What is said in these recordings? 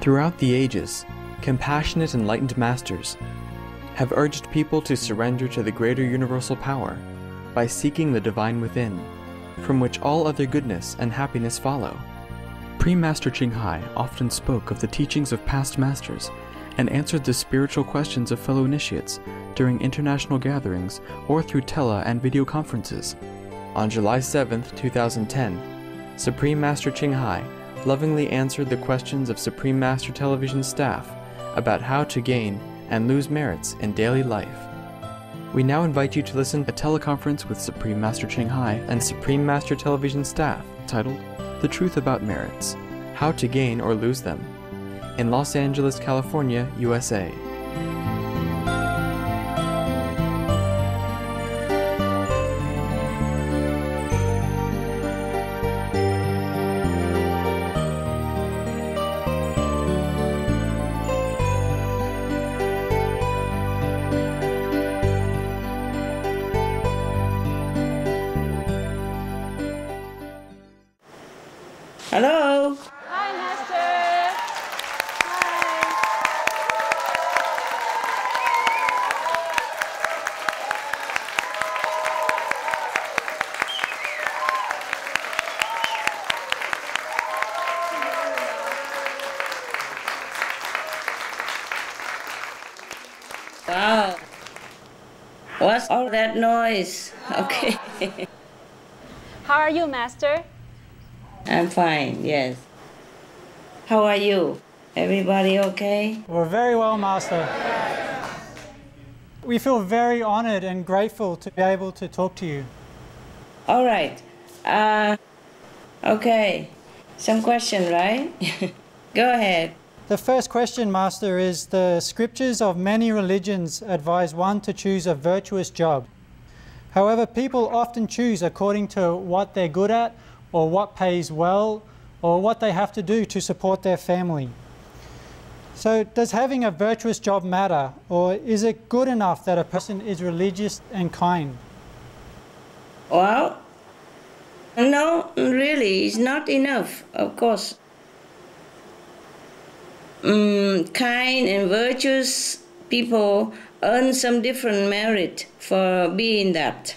Throughout the ages, compassionate enlightened masters have urged people to surrender to the greater universal power by seeking the divine within, from which all other goodness and happiness follow. Pre-Master Ching Hai often spoke of the teachings of past masters and answered the spiritual questions of fellow initiates during international gatherings or through tele and video conferences. On July 7, 2010, Supreme Master Ching Hai lovingly answered the questions of Supreme Master Television staff about how to gain and lose merits in daily life. We now invite you to listen to a teleconference with Supreme Master Ching Hai and Supreme Master Television staff titled The Truth About Merits, How to Gain or Lose Them, in Los Angeles, California, USA. Hello. Hi, Master. Wow. What's all that noise? Okay. How are you, Master? I'm fine, yes. How are you? Everybody okay? We're very well, Master. We feel very honored and grateful to be able to talk to you. All right. Okay. Some question, right? Go ahead. The first question, Master, is the scriptures of many religions advise one to choose a virtuous job. However, people often choose according to what they're good at, or what pays well, or what they have to do to support their family. So does having a virtuous job matter, or is it good enough that a person is religious and kind? Well, no, really, it's not enough, of course. Kind and virtuous people earn some different merit for being that.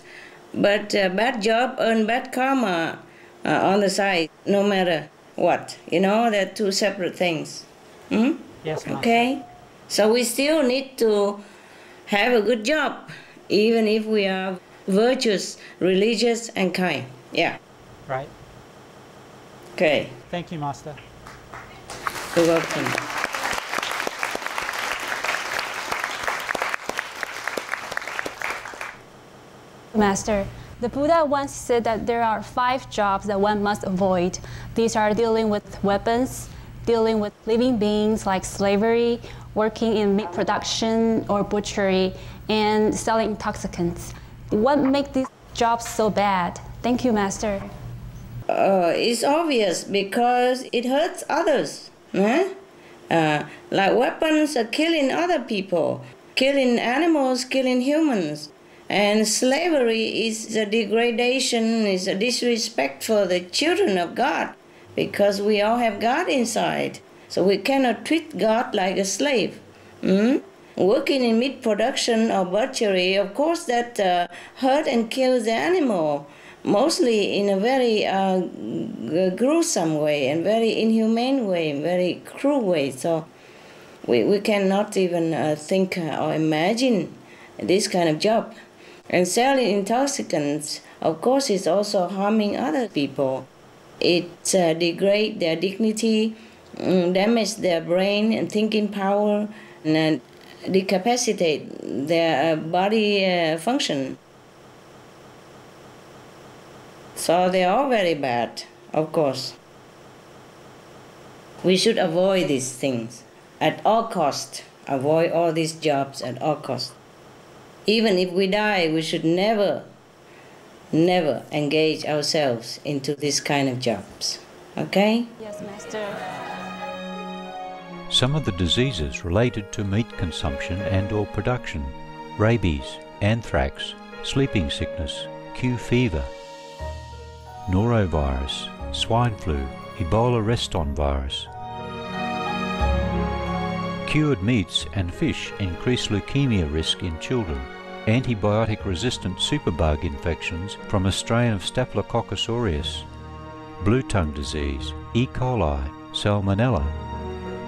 But bad job earn bad karma on the side, no matter what. You know, they're two separate things. Yes, Master. Okay? So we still need to have a good job, even if we are virtuous, religious, and kind. Yeah. Right. Okay. Thank you, Master. You're welcome. Master, the Buddha once said that there are 5 jobs that one must avoid. These are dealing with weapons, dealing with living beings like slavery, working in meat production or butchery, and selling intoxicants. What makes these jobs so bad? Thank you, Master. It's obvious because it hurts others. Like weapons are killing other people, killing animals, killing humans. And slavery is a degradation, is a disrespect for the children of God, because we all have God inside. So we cannot treat God like a slave. Working in meat production or butchery, of course that hurt and kills the animal, mostly in a very gruesome way and very inhumane way, very cruel way. So we cannot even think or imagine this kind of job. And selling intoxicants, of course, is also harming other people. It degrades their dignity, damages their brain and thinking power, and decapacitate their body function. So they are very bad, of course. We should avoid these things at all costs. Avoid all these jobs at all costs. Even if we die, we should never engage ourselves into this kind of jobs. Okay? Yes, Master. Some of the diseases related to meat consumption and/or production: rabies, anthrax, sleeping sickness, Q fever, norovirus, swine flu, Ebola reston virus. Cured meats and fish increase leukemia risk in children. Antibiotic-resistant superbug infections from a strain of Staphylococcus aureus. Blue tongue disease, E. coli, salmonella.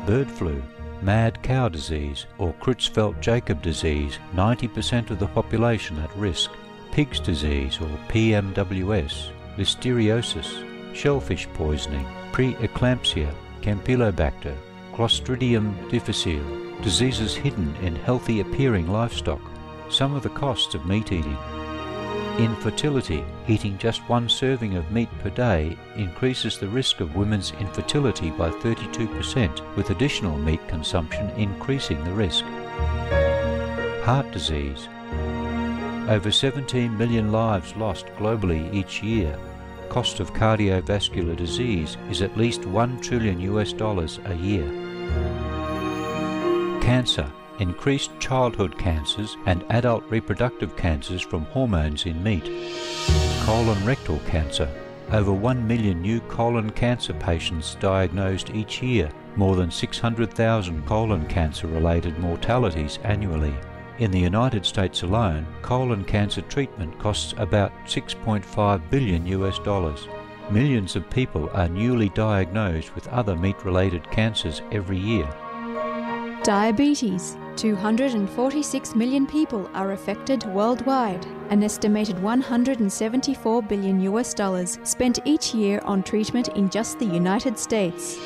Bird flu, mad cow disease or Creutzfeldt-Jakob disease, 90% of the population at risk. Pig's disease or PMWS, listeriosis, shellfish poisoning, preeclampsia, Campylobacter, Clostridium difficile, diseases hidden in healthy appearing livestock. Some of the costs of meat eating. Infertility. Eating just one serving of meat per day increases the risk of women's infertility by 32%, with additional meat consumption increasing the risk. Heart disease. Over 17 million lives lost globally each year. Cost of cardiovascular disease is at least $1 trillion a year. Cancer. Increased childhood cancers and adult reproductive cancers from hormones in meat. Colon rectal cancer. Over 1 million new colon cancer patients diagnosed each year, more than 600,000 colon cancer-related mortalities annually. In the United States alone, colon cancer treatment costs about $6.5 billion. Millions of people are newly diagnosed with other meat-related cancers every year. Diabetes. 246 million people are affected worldwide. An estimated $174 billion spent each year on treatment in just the United States.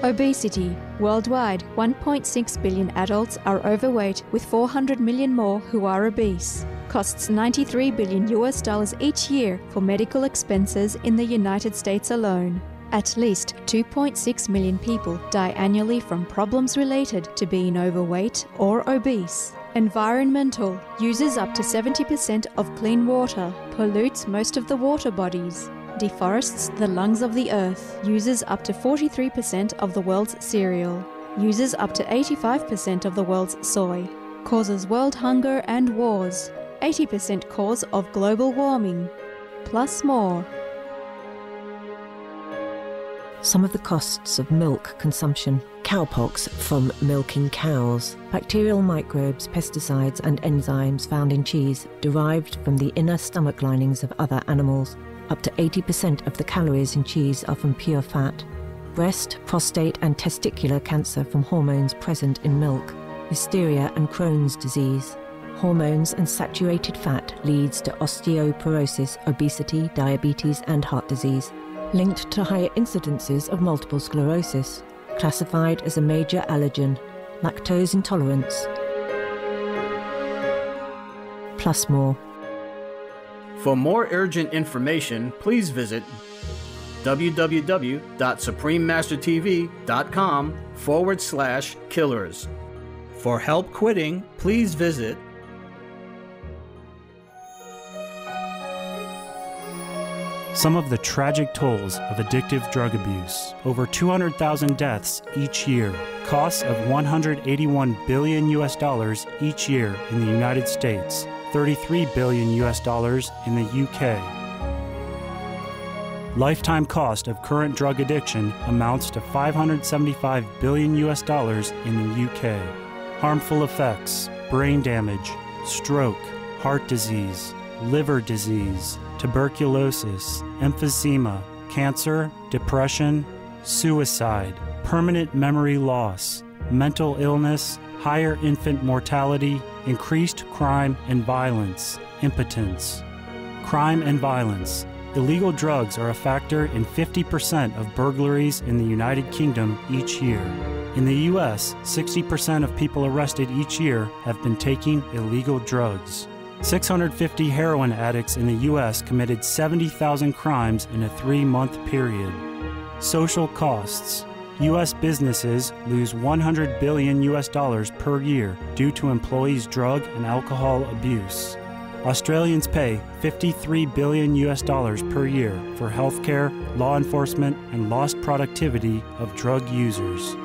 Obesity. Worldwide, 1.6 billion adults are overweight, with 400 million more who are obese. Costs $93 billion each year for medical expenses in the United States alone. At least 2.6 million people die annually from problems related to being overweight or obese. Environmental. Uses up to 70% of clean water. Pollutes most of the water bodies. Deforests the lungs of the earth. Uses up to 43% of the world's cereal. Uses up to 85% of the world's soy. Causes world hunger and wars. 80% cause of global warming. Plus more. Some of the costs of milk consumption. Cowpox from milking cows. Bacterial microbes, pesticides and enzymes found in cheese derived from the inner stomach linings of other animals. Up to 80% of the calories in cheese are from pure fat. Breast, prostate and testicular cancer from hormones present in milk. Hysteria and Crohn's disease. Hormones and saturated fat leads to osteoporosis, obesity, diabetes and heart disease. Linked to higher incidences of multiple sclerosis, classified as a major allergen, lactose intolerance. Plus more. For more urgent information, please visit www.suprememastertv.com/killers. For help quitting, please visit Some of the tragic tolls of addictive drug abuse. Over 200,000 deaths each year. Costs of $181 billion each year in the United States. $33 billion in the UK. Lifetime cost of current drug addiction amounts to $575 billion in the UK. Harmful effects: brain damage, stroke, heart disease, liver disease, tuberculosis, emphysema, cancer, depression, suicide, permanent memory loss, mental illness, higher infant mortality, increased crime and violence, impotence. Crime and violence. Illegal drugs are a factor in 50% of burglaries in the United Kingdom each year. In the U.S., 60% of people arrested each year have been taking illegal drugs. 650 heroin addicts in the U.S. committed 70,000 crimes in a 3-month period. Social costs. U.S. businesses lose $100 billion per year due to employees' drug and alcohol abuse. Australians pay $53 billion per year for healthcare, law enforcement, and lost productivity of drug users.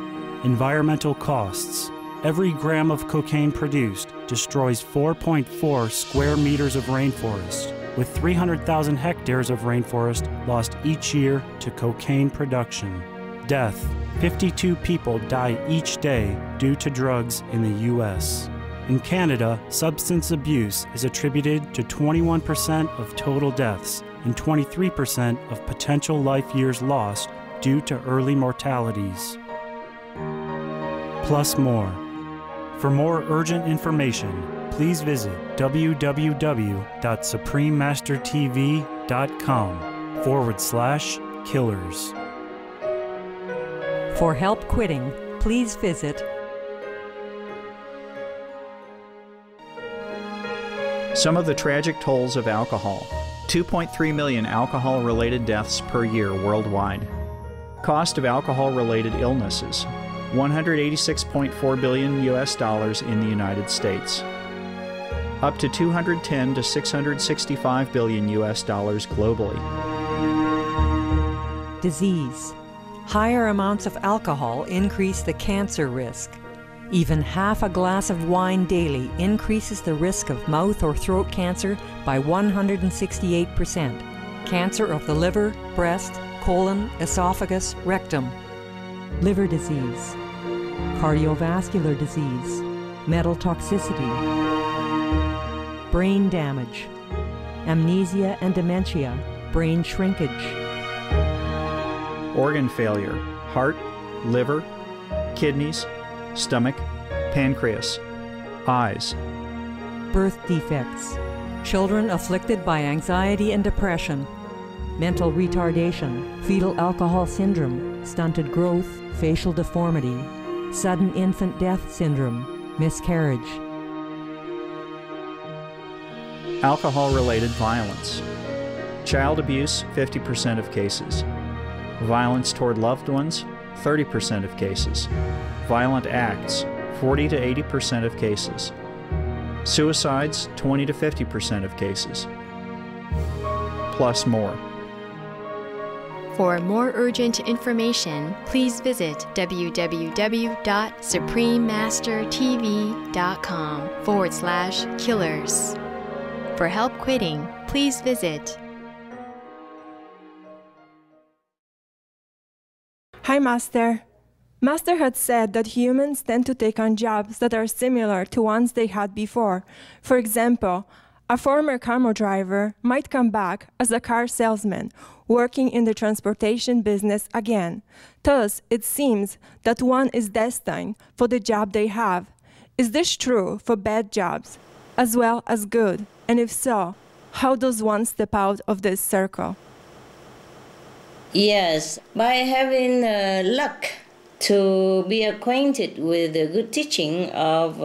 Environmental costs. Every gram of cocaine produced destroys 4.4 square meters of rainforest, with 300,000 hectares of rainforest lost each year to cocaine production. Death. 52 people die each day due to drugs in the U.S. In Canada, substance abuse is attributed to 21% of total deaths and 23% of potential life years lost due to early mortalities. Plus more. For more urgent information, please visit www.suprememastertv.com/killers. For help quitting, please visit Some of the tragic tolls of alcohol. 2.3 million alcohol-related deaths per year worldwide. Cost of alcohol-related illnesses. $186.4 billion in the United States. Up to $210 to $665 billion globally. disease. Higher amounts of alcohol increase the cancer risk. Even half a glass of wine daily increases the risk of mouth or throat cancer by 168%. Cancer of the liver, breast, colon, esophagus, rectum. Liver disease. Cardiovascular disease. Metal toxicity. Brain damage. Amnesia and dementia. Brain shrinkage. Organ failure. Heart, liver, kidneys, stomach, pancreas, eyes. Birth defects. Children afflicted by anxiety and depression. Mental retardation. Fetal alcohol syndrome. Stunted growth. Facial deformity. Sudden infant death syndrome. Miscarriage. Alcohol-related violence. Child abuse, 50% of cases. Violence toward loved ones, 30% of cases. Violent acts, 40 to 80% of cases. Suicides, 20 to 50% of cases. Plus more. For more urgent information, please visit www.suprememastertv.com/killers. For help quitting, please visit. Hi, Master. Master had said that humans tend to take on jobs that are similar to ones they had before. For example, a former camo driver might come back as a car salesman, working in the transportation business again. Thus, it seems that one is destined for the job they have. Is this true for bad jobs as well as good? And if so, how does one step out of this circle? Yes, by having luck to be acquainted with the good teaching of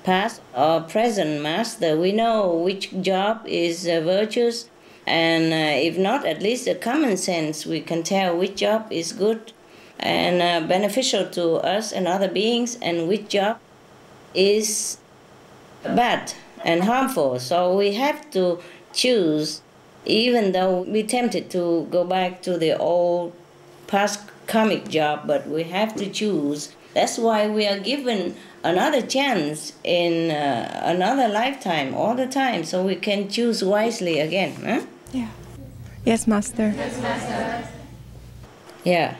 past or present master, we know which job is virtuous, and if not, at least a common sense, we can tell which job is good and beneficial to us and other beings, and which job is bad and harmful. So we have to choose, even though we're tempted to go back to the old past karmic job, but we have to choose. That's why we are given another chance in another lifetime all the time, so we can choose wisely again. Huh? Yeah. Yes, Master. Yes, Master. Yeah.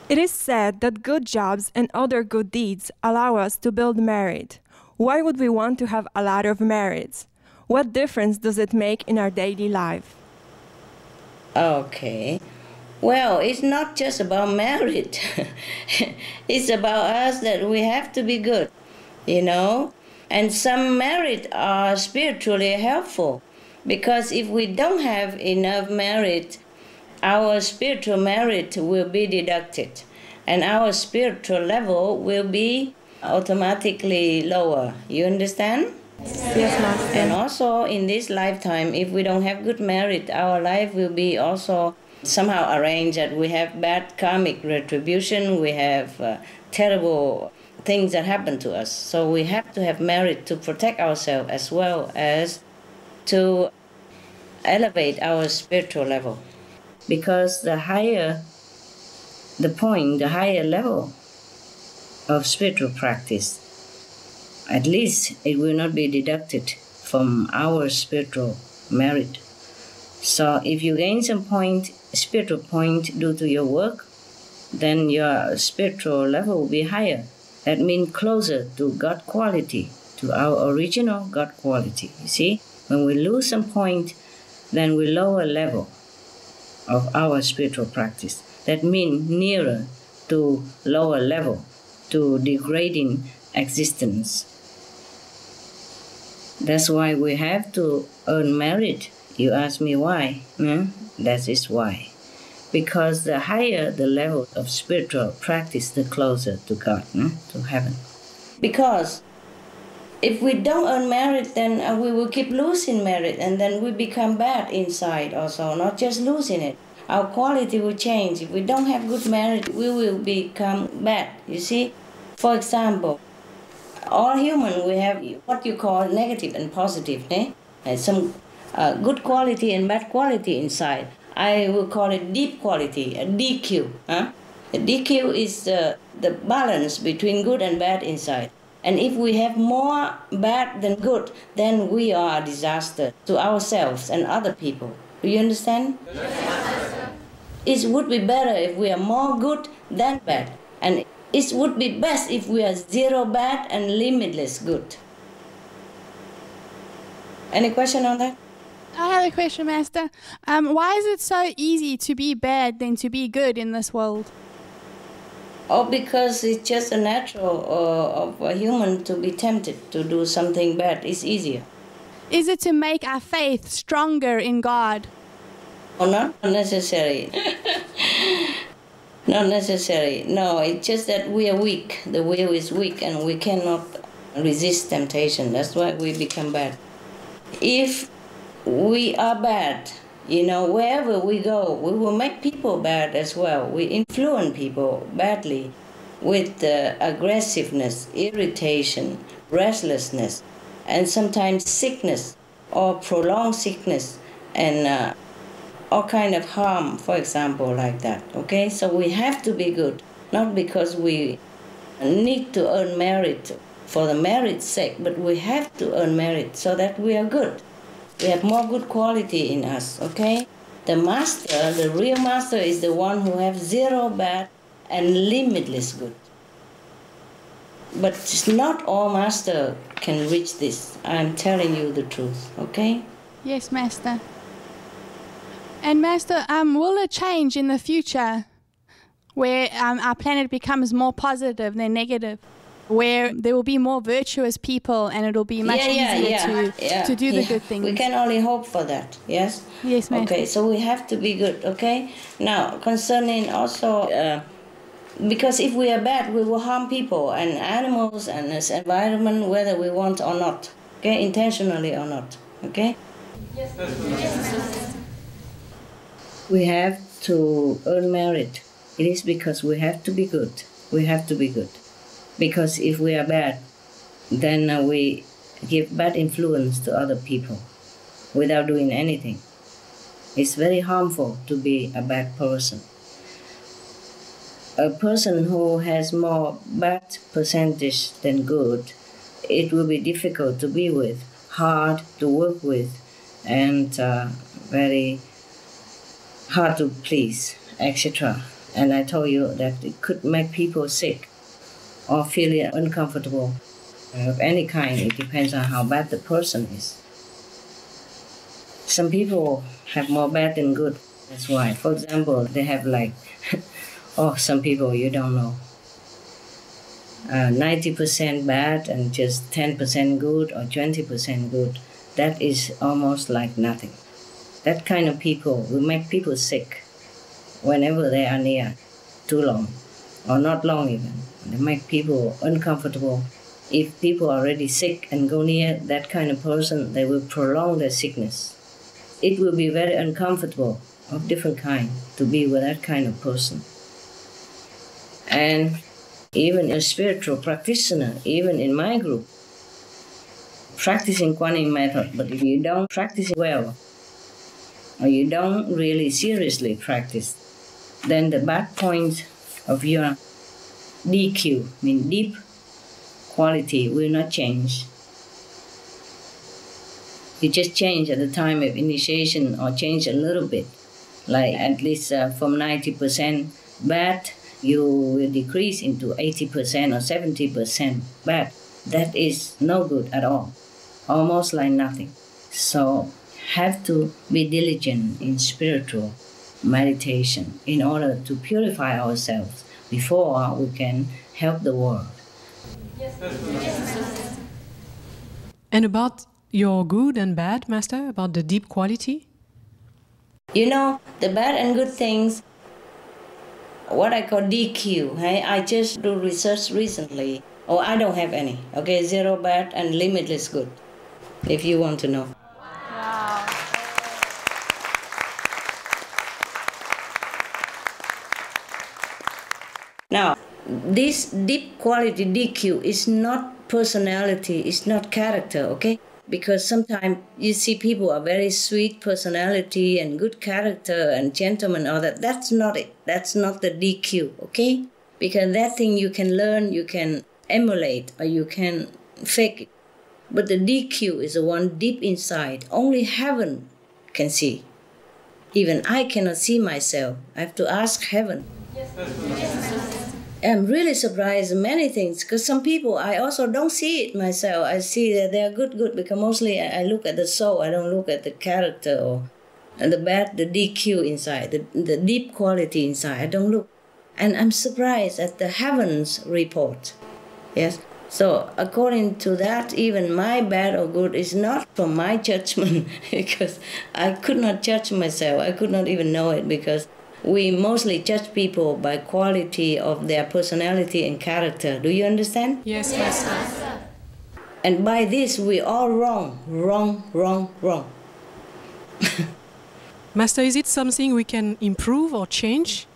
It is said that good jobs and other good deeds allow us to build merit. Why would we want to have a lot of merits? What difference does it make in our daily life? Okay. Well, it's not just about merit. It's about us that we have to be good, you know. And some merit are spiritually helpful, because if we don't have enough merit, our spiritual merit will be deducted, and our spiritual level will be automatically lower. You understand? Yes, Master. And also in this lifetime, if we don't have good merit, our life will be also somehow arranged that we have bad karmic retribution, we have terrible things that happen to us. So we have to have merit to protect ourselves as well as to elevate our spiritual level. Because the higher the point, the higher level of spiritual practice, at least it will not be deducted from our spiritual merit. So if you gain some point, spiritual point due to your work, then your spiritual level will be higher. That means closer to God quality, to our original God quality. You see, when we lose some point, then we lower level of our spiritual practice. That means nearer to lower level, to degrading existence. That's why we have to earn merit. You ask me why? That is why. Because the higher the level of spiritual practice, the closer to God, to heaven. Because if we don't earn merit, then we will keep losing merit, and then we become bad inside also, not just losing it. Our quality will change. If we don't have good merit, we will become bad, you see. For example, all human, we have what you call negative and positive, and some good quality and bad quality inside. I will call it deep quality, a DQ. The DQ is the balance between good and bad inside. And if we have more bad than good, then we are a disaster to ourselves and other people. Do you understand? Yes. It would be better if we are more good than bad. And it would be best if we are zero bad and limitless good. Any question on that? I have a question, Master. Why is it so easy to be bad than to be good in this world? Oh, because it's just a natural of a human to be tempted to do something bad. It's easier. Is it to make our faith stronger in God? Oh, not necessary. Not necessary. No, it's just that we are weak. The will is weak and we cannot resist temptation. That's why we become bad. If we are bad, wherever we go, we will make people bad as well. We influence people badly with aggressiveness, irritation, restlessness, and sometimes sickness or prolonged sickness and all kind of harm, for example, like that. Okay, so we have to be good, not because we need to earn merit for the merit's sake, but we have to earn merit so that we are good. We have more good quality in us, okay? The master, the real master, is the one who has zero bad and limitless good. But not all master can reach this. I'm telling you the truth, okay? Yes, Master. And Master, will it change in the future where our planet becomes more positive than negative? Where there will be more virtuous people and it'll be much easier to do the good things. We can only hope for that, yes? Yes, ma'am. Okay, so we have to be good, okay? Now, concerning also, because if we are bad, we will harm people and animals and this environment, whether we want or not, okay? Intentionally or not, okay? Yes. We have to earn merit. It is because we have to be good. We have to be good. Because if we are bad, then we give bad influence to other people without doing anything. It's very harmful to be a bad person. A person who has more bad percentage than good, it will be difficult to be with, hard to work with, and very hard to please, etc. And I told you that it could make people sick or feeling uncomfortable of any kind. It depends on how bad the person is. Some people have more bad than good. That's why, for example, they have some people you don't know. 90% bad and just 10% good or 20% good. That is almost like nothing. That kind of people will make people sick whenever they are near too long, or not long even. They make people uncomfortable. If people are already sick and go near that kind of person, they will prolong their sickness. It will be very uncomfortable of different kind to be with that kind of person. And even a spiritual practitioner, even in my group, practicing Quan Yin method, but if you don't practice it well, or you don't really seriously practice, then the bad point of your DQ, deep quality, will not change. You just change at the time of initiation or change a little bit, like at least from 90% bad, you will decrease into 80% or 70% bad. That is no good at all, almost like nothing. So have to be diligent in spiritual meditation in order to purify ourselves before we can help the world. And about your good and bad, Master, about the deep quality? You know, the bad and good things, what I call DQ, I just do research recently. Oh, I don't have any. Okay, zero bad and limitless good, if you want to know. Wow. Now, this deep quality DQ is not personality, it's not character, okay? Because sometimes you see people are very sweet personality and good character and gentleman, all that. That's not it. That's not the DQ, okay? Because that thing you can learn, you can emulate, or you can fake it. But the DQ is the one deep inside. Only heaven can see. Even I cannot see myself. I have to ask heaven. I'm really surprised in many things, because some people, I also don't see it myself. I see that they're good, because mostly I look at the soul. I don't look at the character or the bad, the DQ inside, the deep quality inside. I don't look. And I'm surprised at the heavens report. Yes. So according to that, even my bad or good is not from my judgment, because I could not judge myself. I could not even know it, because we mostly judge people by quality of their personality and character. Do you understand? Yes, Master. And by this, we all wrong. Master, is it something we can improve or change?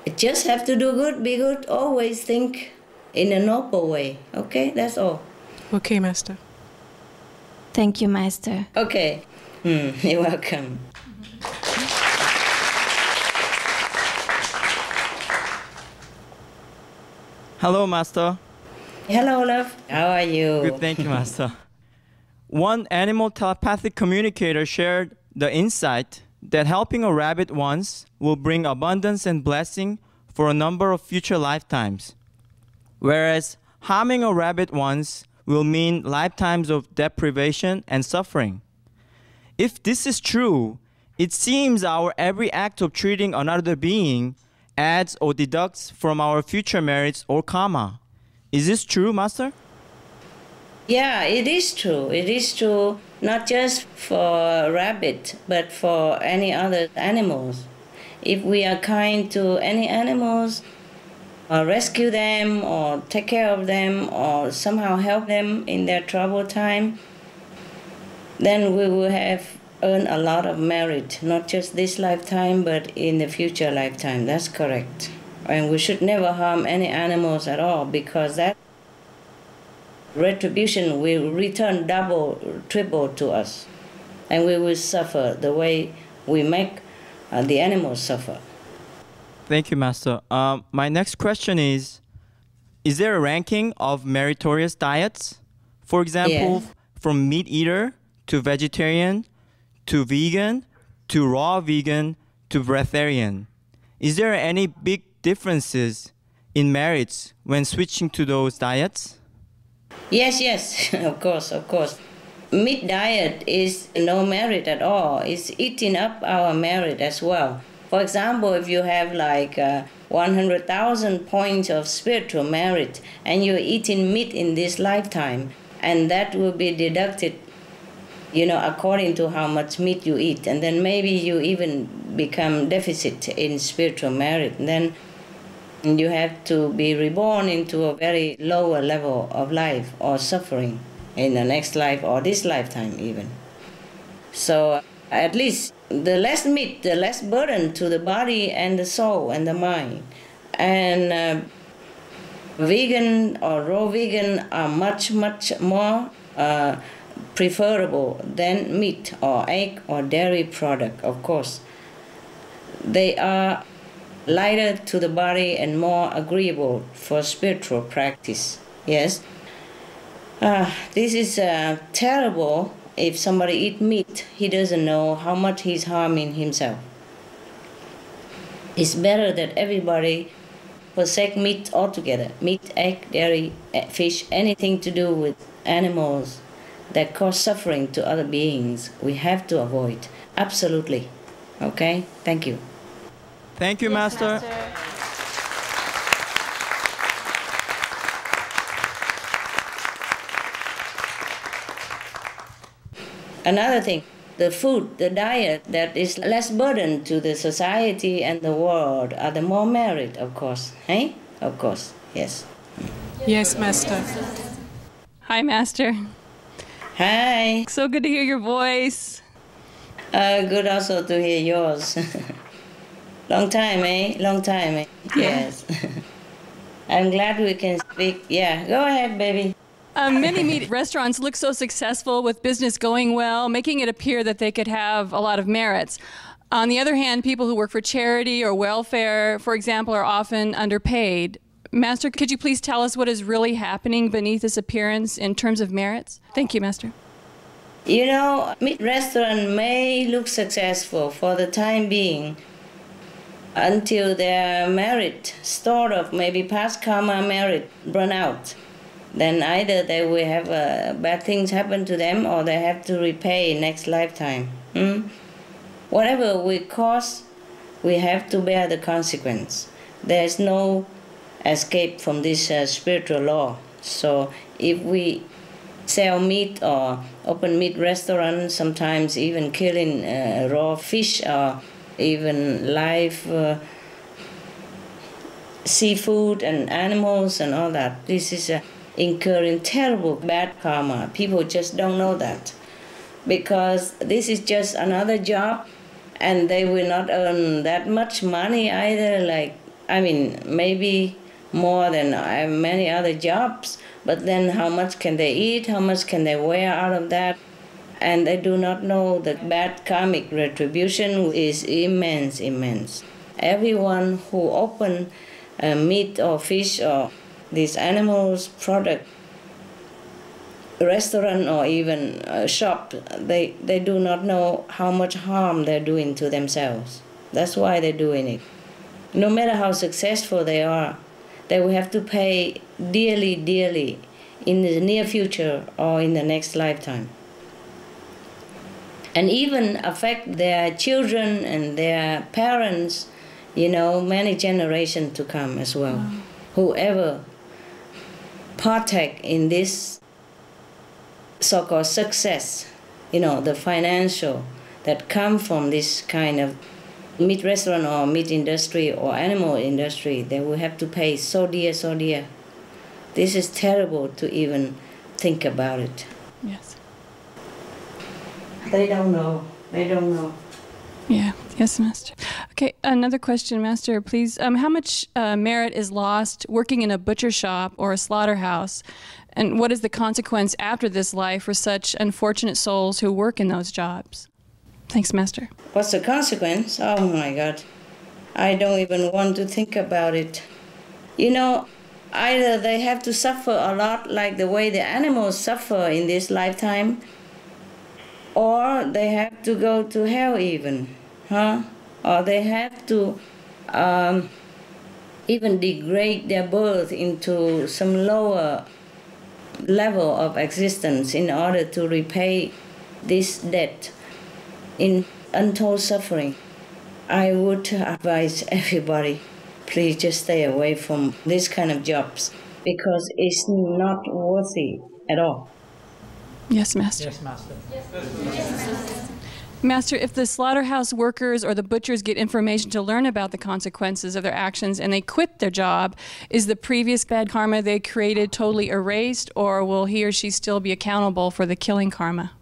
You just have to do good, be good, always think in a noble way. Okay, that's all. Okay, Master. Thank you, Master. Okay, you're welcome. Hello, Master. Hello, love. How are you? Good, thank you, Master. One animal telepathic communicator shared the insight that helping a rabbit once will bring abundance and blessing for a number of future lifetimes, whereas harming a rabbit once will mean lifetimes of deprivation and suffering. If this is true, it seems our every act of treating another being adds or deducts from our future merits or karma. Is this true, Master? Yeah, it is true. It is true, not just for rabbit, but for any other animals. If we are kind to any animals, or rescue them, or take care of them, or somehow help them in their trouble time, then we will have earned a lot of merit, not just this lifetime, but in the future lifetime. That's correct. And we should never harm any animals at all, because that retribution will return double, triple to us. And we will suffer the way we make the animals suffer. Thank you, Master. My next question is there a ranking of meritorious diets? For example, from meat eater to vegetarian to vegan to raw vegan to breatharian. Is there any big differences in merits when switching to those diets? Yes, of course. Meat diet is no merit at all. It's eating up our merit as well. For example, if you have like 100,000 points of spiritual merit and you're eating meat in this lifetime, and that will be deducted, according to how much meat you eat. And then maybe you even become deficit in spiritual merit. And then you have to be reborn into a very lower level of life or suffering in the next life or this lifetime even. So at least the less meat, the less burden to the body and the soul and the mind. And vegan or raw vegan are much more preferable than meat or egg or dairy product, of course. They are lighter to the body and more agreeable for spiritual practice. Yes. This is terrible. If somebody eats meat, he doesn't know how much he's harming himself. It's better that everybody forsake meat altogether. Meat, egg, dairy, fish, anything to do with animals that cause suffering to other beings, we have to avoid. Absolutely. Okay? Thank you. Thank you, Master. Another thing, the food, the diet that is less burden to the society and the world are the more merit, of course. Eh? Of course, yes. Yes, Master. Hi, Master. Hi. So good to hear your voice. Good also to hear yours. Long time, eh? Long time, eh? Yes. I'm glad we can speak. Yeah, go ahead, baby. Many meat restaurants look so successful with business going well, making it appear that they could have a lot of merits. On the other hand, people who work for charity or welfare, for example, are often underpaid. Master, could you please tell us what is really happening beneath this appearance in terms of merits? Thank you, Master. You know, meat restaurant may look successful for the time being until their merit, stored of maybe past karma merit, run out. Then either they will have bad things happen to them or they have to repay next lifetime. Whatever we cause, we have to bear the consequence. There is no escape from this spiritual law. So if we sell meat or open meat restaurants, sometimes even killing raw fish or even live seafood and animals and all that, this is incurring terrible bad karma. People just don't know that because this is just another job and they will not earn that much money either, like, I mean, maybe more than many other jobs, but then how much can they eat, how much can they wear out of that? And they do not know that bad karmic retribution is immense, immense. Everyone who open meat or fish or these animals product restaurant or even a shop, they do not know how much harm they're doing to themselves. That's why they're doing it. No matter how successful they are, they will have to pay dearly, dearly in the near future or in the next lifetime. And even affect their children and their parents, you know, many generations to come as well. Wow. Whoever partake in this so-called success, you know, the financial that come from this kind of meat restaurant or meat industry or animal industry, they will have to pay so dear, so dear. This is terrible to even think about it. Yes. They don't know. They don't know. Yeah. Yes, Master. Okay, another question, Master, please. How much merit is lost working in a butcher shop or a slaughterhouse? And what is the consequence after this life for such unfortunate souls who work in those jobs? Thanks, Master. What's the consequence? Oh, my God. I don't even want to think about it. You know, either they have to suffer a lot like the way the animals suffer in this lifetime, or they have to go to hell even, or they have to even degrade their birth into some lower level of existence in order to repay this debt in untold suffering. I would advise everybody, please just stay away from this kind of jobs because it's not worthy at all. Yes, Master. Yes, Master. Master, if the slaughterhouse workers or the butchers get information to learn about the consequences of their actions and they quit their job, is the previous bad karma they created totally erased, or will he or she still be accountable for the killing karma?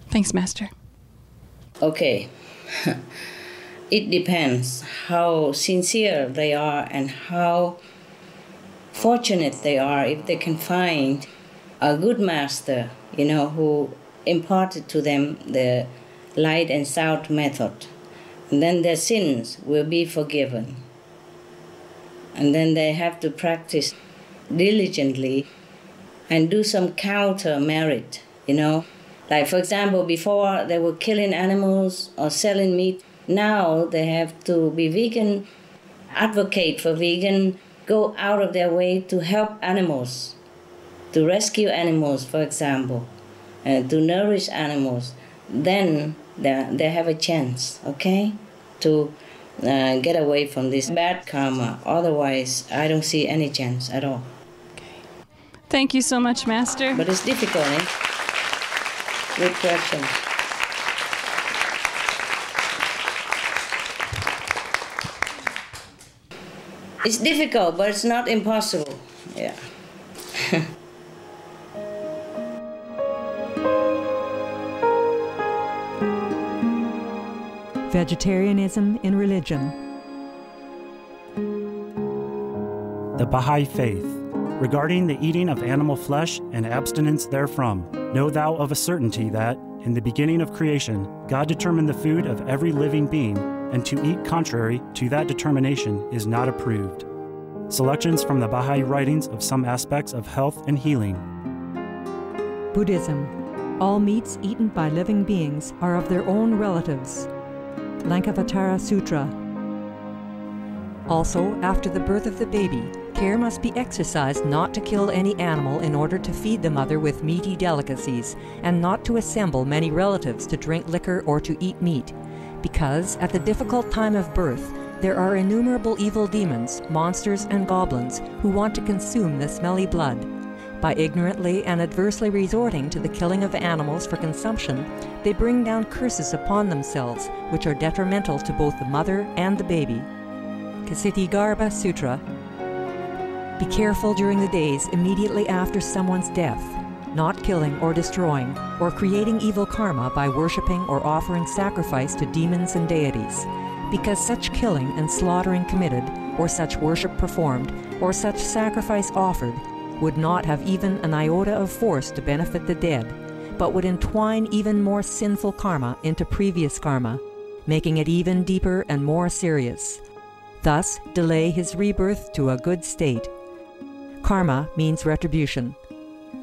Thanks, Master. Okay. It depends how sincere they are and how fortunate they are if they can find a good master, you know, who imparted to them the light and sound method. And then their sins will be forgiven. And then they have to practice diligently and do some counter merit, you know. Like, for example, before they were killing animals or selling meat, Now they have to be vegan, advocate for vegan, go out of their way to help animals, to rescue animals, for example, to nourish animals. Then they have a chance, okay, to get away from this bad karma. Otherwise, I don't see any chance at all. Thank you so much, Master. But it's difficult, eh? Good question. It's difficult, but it's not impossible. Yeah. Vegetarianism in religion. The Baha'i Faith. Regarding the eating of animal flesh and abstinence therefrom, know thou of a certainty that, in the beginning of creation, God determined the food of every living being, and to eat contrary to that determination is not approved. Selections from the Baha'i writings of some aspects of health and healing. Buddhism. All meats eaten by living beings are of their own relatives. Lankavatara Sutra. Also, after the birth of the baby, care must be exercised not to kill any animal in order to feed the mother with meaty delicacies, and not to assemble many relatives to drink liquor or to eat meat, because at the difficult time of birth, there are innumerable evil demons, monsters, and goblins who want to consume the smelly blood. By ignorantly and adversely resorting to the killing of animals for consumption, they bring down curses upon themselves, which are detrimental to both the mother and the baby. Ksitigarbha Sutra. Be careful during the days immediately after someone's death, not killing or destroying, or creating evil karma by worshipping or offering sacrifice to demons and deities, because such killing and slaughtering committed, or such worship performed, or such sacrifice offered, would not have even an iota of force to benefit the dead, but would entwine even more sinful karma into previous karma, making it even deeper and more serious. Thus, delay his rebirth to a good state. Karma means retribution.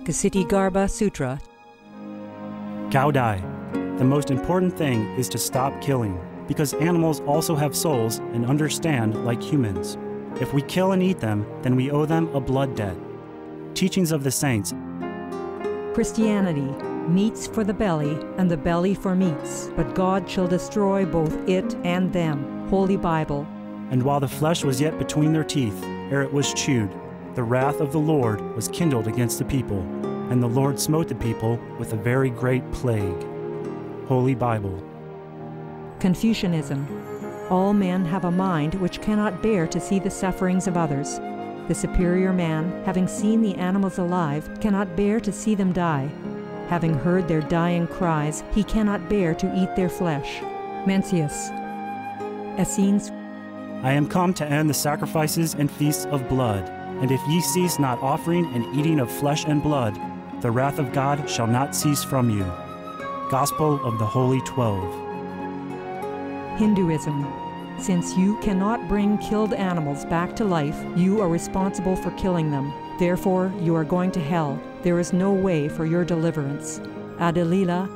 Ksitigarbha Sutra. Gaudai. The most important thing is to stop killing, because animals also have souls and understand like humans. If we kill and eat them, then we owe them a blood debt. Teachings of the Saints. Christianity. Meats for the belly, and the belly for meats, but God shall destroy both it and them. Holy Bible. And while the flesh was yet between their teeth, ere it was chewed, the wrath of the Lord was kindled against the people, and the Lord smote the people with a very great plague. Holy Bible. Confucianism. All men have a mind which cannot bear to see the sufferings of others. The superior man, having seen the animals alive, cannot bear to see them die. Having heard their dying cries, he cannot bear to eat their flesh. Mencius. Essenes. I am come to end the sacrifices and feasts of blood, and if ye cease not offering and eating of flesh and blood, the wrath of God shall not cease from you. Gospel of the Holy 12. Hinduism. Since you cannot bring killed animals back to life, you are responsible for killing them. Therefore, you are going to hell. There is no way for your deliverance. Adalila.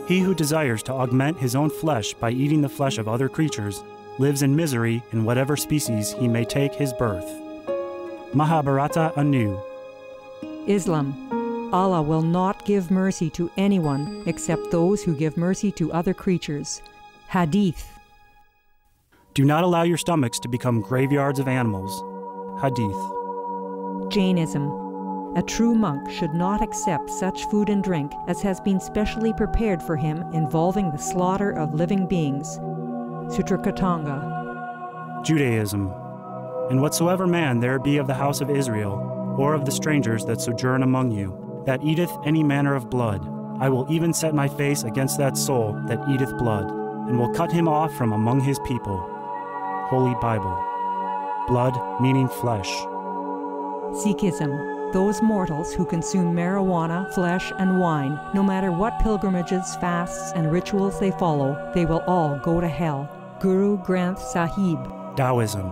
He who desires to augment his own flesh by eating the flesh of other creatures lives in misery in whatever species he may take his birth. Mahabharata anew. Islam. Allah will not give mercy to anyone except those who give mercy to other creatures. Hadith. Do not allow your stomachs to become graveyards of animals. Hadith. Jainism. A true monk should not accept such food and drink as has been specially prepared for him involving the slaughter of living beings. Sutrakatanga. Judaism. And whatsoever man there be of the house of Israel, or of the strangers that sojourn among you, that eateth any manner of blood, I will even set my face against that soul that eateth blood, and will cut him off from among his people. Holy Bible. Blood meaning flesh. Sikhism. Those mortals who consume marijuana, flesh, and wine, no matter what pilgrimages, fasts, and rituals they follow, they will all go to hell. Guru Granth Sahib. Taoism.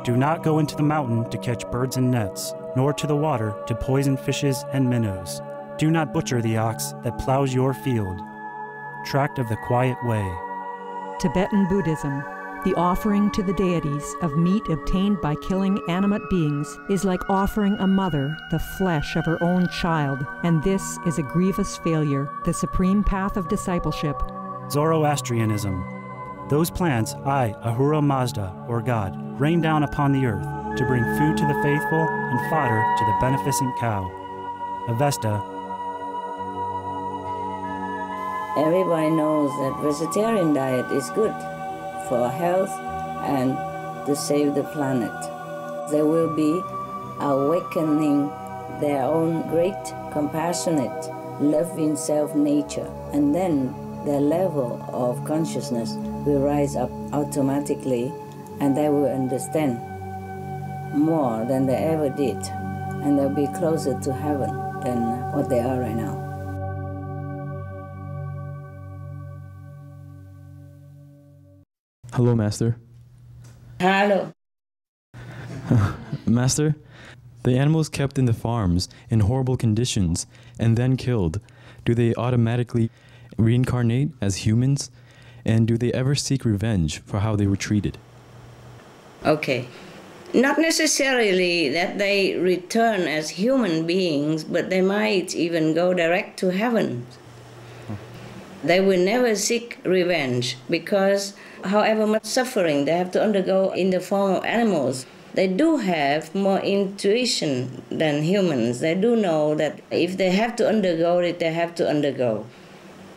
Do not go into the mountain to catch birds and nets, nor to the water to poison fishes and minnows. Do not butcher the ox that plows your field. Tract of the Quiet Way. Tibetan Buddhism. The offering to the deities of meat obtained by killing animate beings is like offering a mother the flesh of her own child, and this is a grievous failure, the supreme path of discipleship. Zoroastrianism. Those plants I, Ahura Mazda, or God, rain down upon the earth to bring food to the faithful and fodder to the beneficent cow. Avesta. Everybody knows that vegetarian diet is good for health and to save the planet. They will be awakening their own great, compassionate, loving self-nature, and then their level of consciousness will rise up automatically, and they will understand more than they ever did, and they'll be closer to heaven than what they are right now. Hello, Master. Hello. Master, the animals kept in the farms in horrible conditions and then killed, do they automatically reincarnate as humans? And do they ever seek revenge for how they were treated? Okay. Not necessarily that they return as human beings, but they might even go direct to heaven. They will never seek revenge because however much suffering they have to undergo in the form of animals, they do have more intuition than humans. They do know that if they have to undergo it, they have to undergo.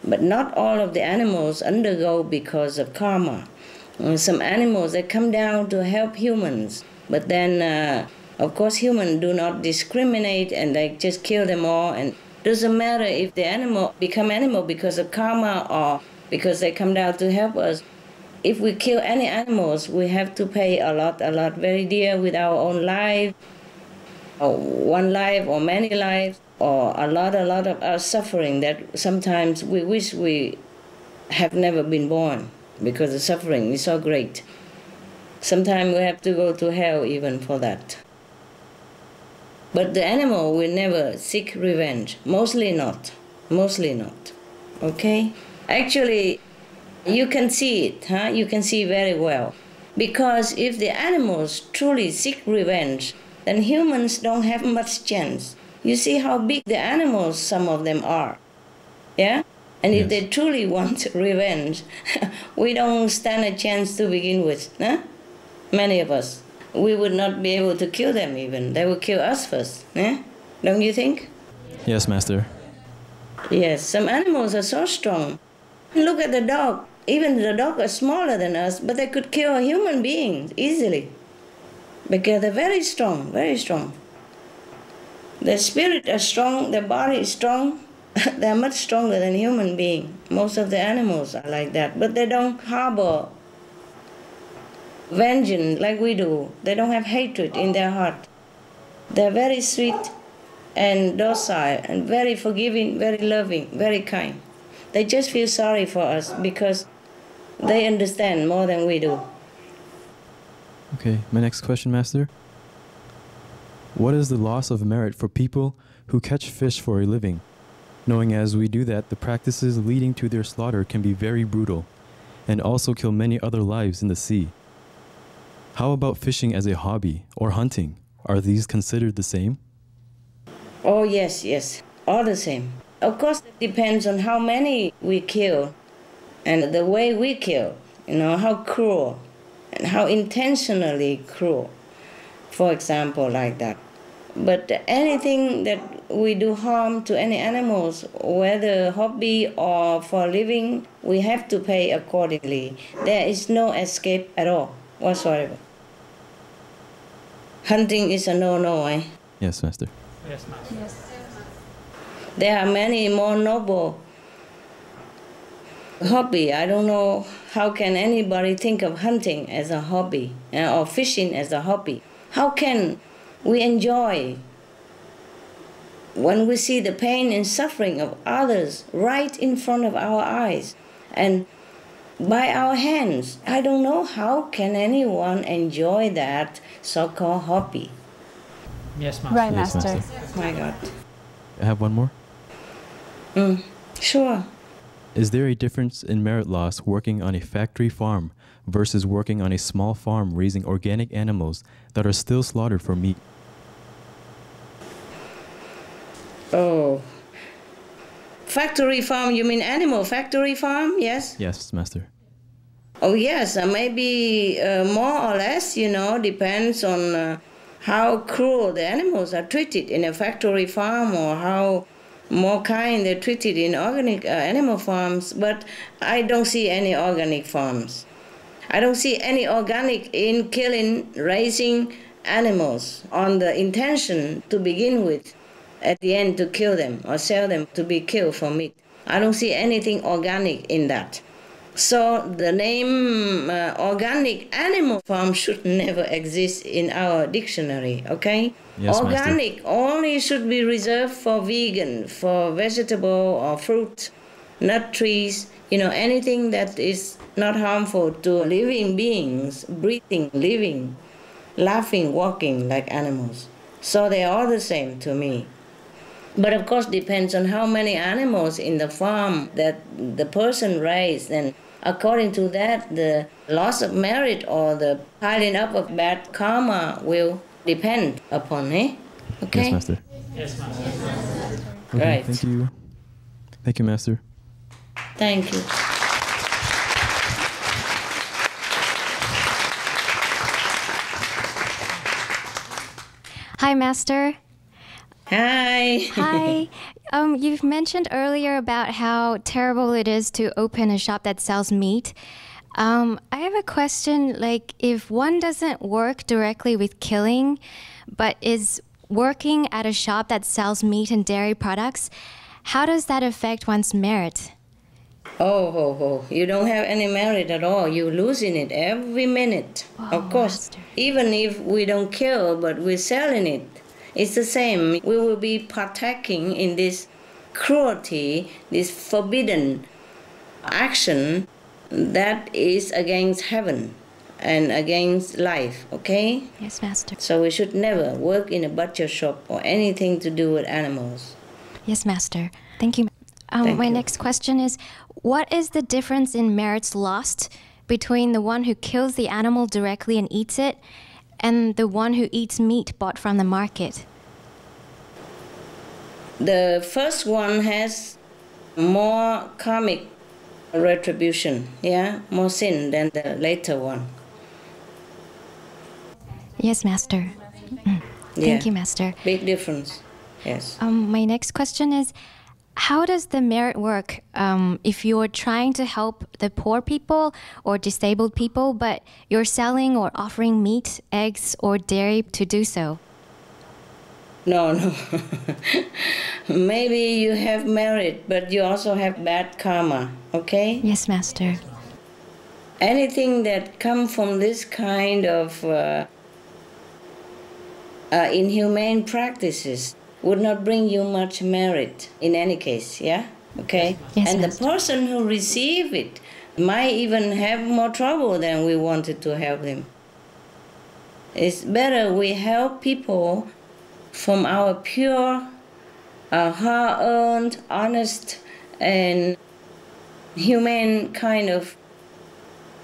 But not all of the animals undergo because of karma. Some animals, they come down to help humans. But then, of course, humans do not discriminate and they just kill them all. And it doesn't matter if the animal become animal because of karma or because they come down to help us. If we kill any animals, we have to pay a lot, very dear with our own life, or one life or many lives, or a lot of our suffering that sometimes we wish we have never been born because the suffering is so great. Sometimes we have to go to hell even for that. But the animal will never seek revenge. Mostly not. Mostly not. Okay? Actually, you can see it, huh? You can see very well. Because if the animals truly seek revenge, then humans don't have much chance. You see how big the animals, some of them are. Yeah? And if they truly want revenge, we don't stand a chance to begin with. Huh? Many of us. We would not be able to kill them even. They would kill us first. Eh? Don't you think? Yes, Master. Yes, some animals are so strong. Look at the dog. Even the dog is smaller than us, but they could kill a human being easily. Because they're very strong, very strong. Their spirit is strong, their body is strong. They're much stronger than human beings. Most of the animals are like that. But they don't harbor vengeance like we do. They don't have hatred in their heart. They're very sweet and docile and very forgiving, very loving, very kind. They just feel sorry for us because they understand more than we do. Okay, my next question, Master. What is the loss of merit for people who catch fish for a living, knowing as we do that the practices leading to their slaughter can be very brutal and also kill many other lives in the sea? How about fishing as a hobby or hunting? Are these considered the same? Oh, yes, yes, all the same. Of course, it depends on how many we kill and the way we kill, how cruel and how intentionally cruel, for example, like that. But anything that we do harm to any animals, whether hobby or for living, we have to pay accordingly. There is no escape at all, whatsoever. Hunting is a no-no, eh? Yes, Master. Yes, Master. Yes. There are many more noble hobby. I don't know how can anybody think of hunting as a hobby or fishing as a hobby. How can we enjoy when we see the pain and suffering of others right in front of our eyes and by our hands? I don't know how can anyone enjoy that so-called hobby. Yes, Master. Right, Yes, Master. Master. My God. I have one more. Sure. Is there a difference in merit loss working on a factory farm versus working on a small farm raising organic animals that are still slaughtered for meat? Oh. Factory farm, you mean animal factory farm, yes? Yes, Master. Oh, yes, maybe more or less, depends on how cruel the animals are treated in a factory farm or how more kind they're treated in organic animal farms. But I don't see any organic farms. I don't see any organic in killing, raising animals on the intention to begin with, at the end to kill them or sell them to be killed for meat. I don't see anything organic in that. So the name organic animal farm should never exist in our dictionary, okay? Yes, organic Master. Only should be reserved for vegan, for vegetable or fruit, nut trees, anything that is not harmful to living beings, breathing, living, laughing, walking like animals. So they are all the same to me. But of course depends on how many animals in the farm that the person raised, and according to that the loss of merit or the piling up of bad karma will depend upon, Okay? Yes, Master. Yes, Master. Okay, Right. Thank you. Thank you, Master. Thank you. Hi, Master. Hi. Hi. You've mentioned earlier about how terrible it is to open a shop that sells meat. I have a question, like if one doesn't work directly with killing, but is working at a shop that sells meat and dairy products, how does that affect one's merit? Oh, you don't have any merit at all. You're losing it every minute. Of course, Master. Even if we don't kill, but we're selling it, it's the same. We will be partaking in this cruelty, this forbidden action that is against heaven and against life, okay? Yes, Master. So we should never work in a butcher shop or anything to do with animals. Yes, Master. Thank you. Thank my you. next question is, what is the difference in merits lost between the one who kills the animal directly and eats it and the one who eats meat bought from the market? The first one has more karmic retribution, more sin than the later one. Yes, Master. Thank you, Master. Big difference, yes. My next question is, how does the merit work if you're trying to help the poor people or disabled people, but you're selling or offering meat, eggs, or dairy to do so? No. Maybe you have merit, but you also have bad karma, okay? Yes, Master. Anything that comes from this kind of inhumane practices would not bring you much merit in any case, okay? Yes, and Master. The person who receives it might even have more trouble than we wanted to help them. It's better we help people from our pure, hard-earned, honest, and humane kind of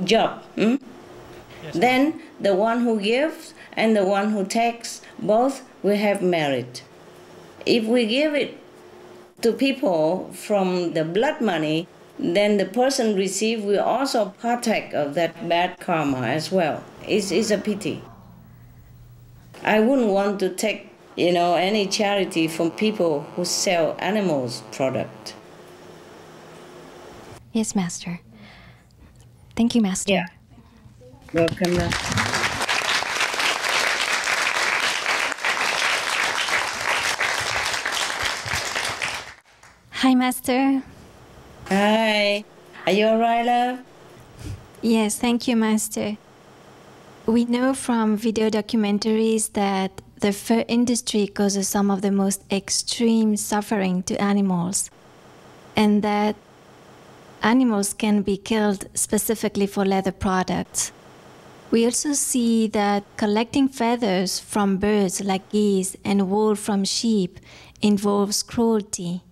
job. Yes. Then the one who gives and the one who takes, both will have merit. If we give it to people from the blood money, then the person received will also partake of that bad karma as well. It's a pity. I wouldn't want to take any charity from people who sell animals product. Yes, Master. Thank you, Master. Yeah. Welcome. Hi, Master. Hi. Are you all right, love? Yes, thank you, Master. We know from video documentaries that the fur industry causes some of the most extreme suffering to animals, and that animals can be killed specifically for leather products. We also see that collecting feathers from birds like geese and wool from sheep involves cruelty.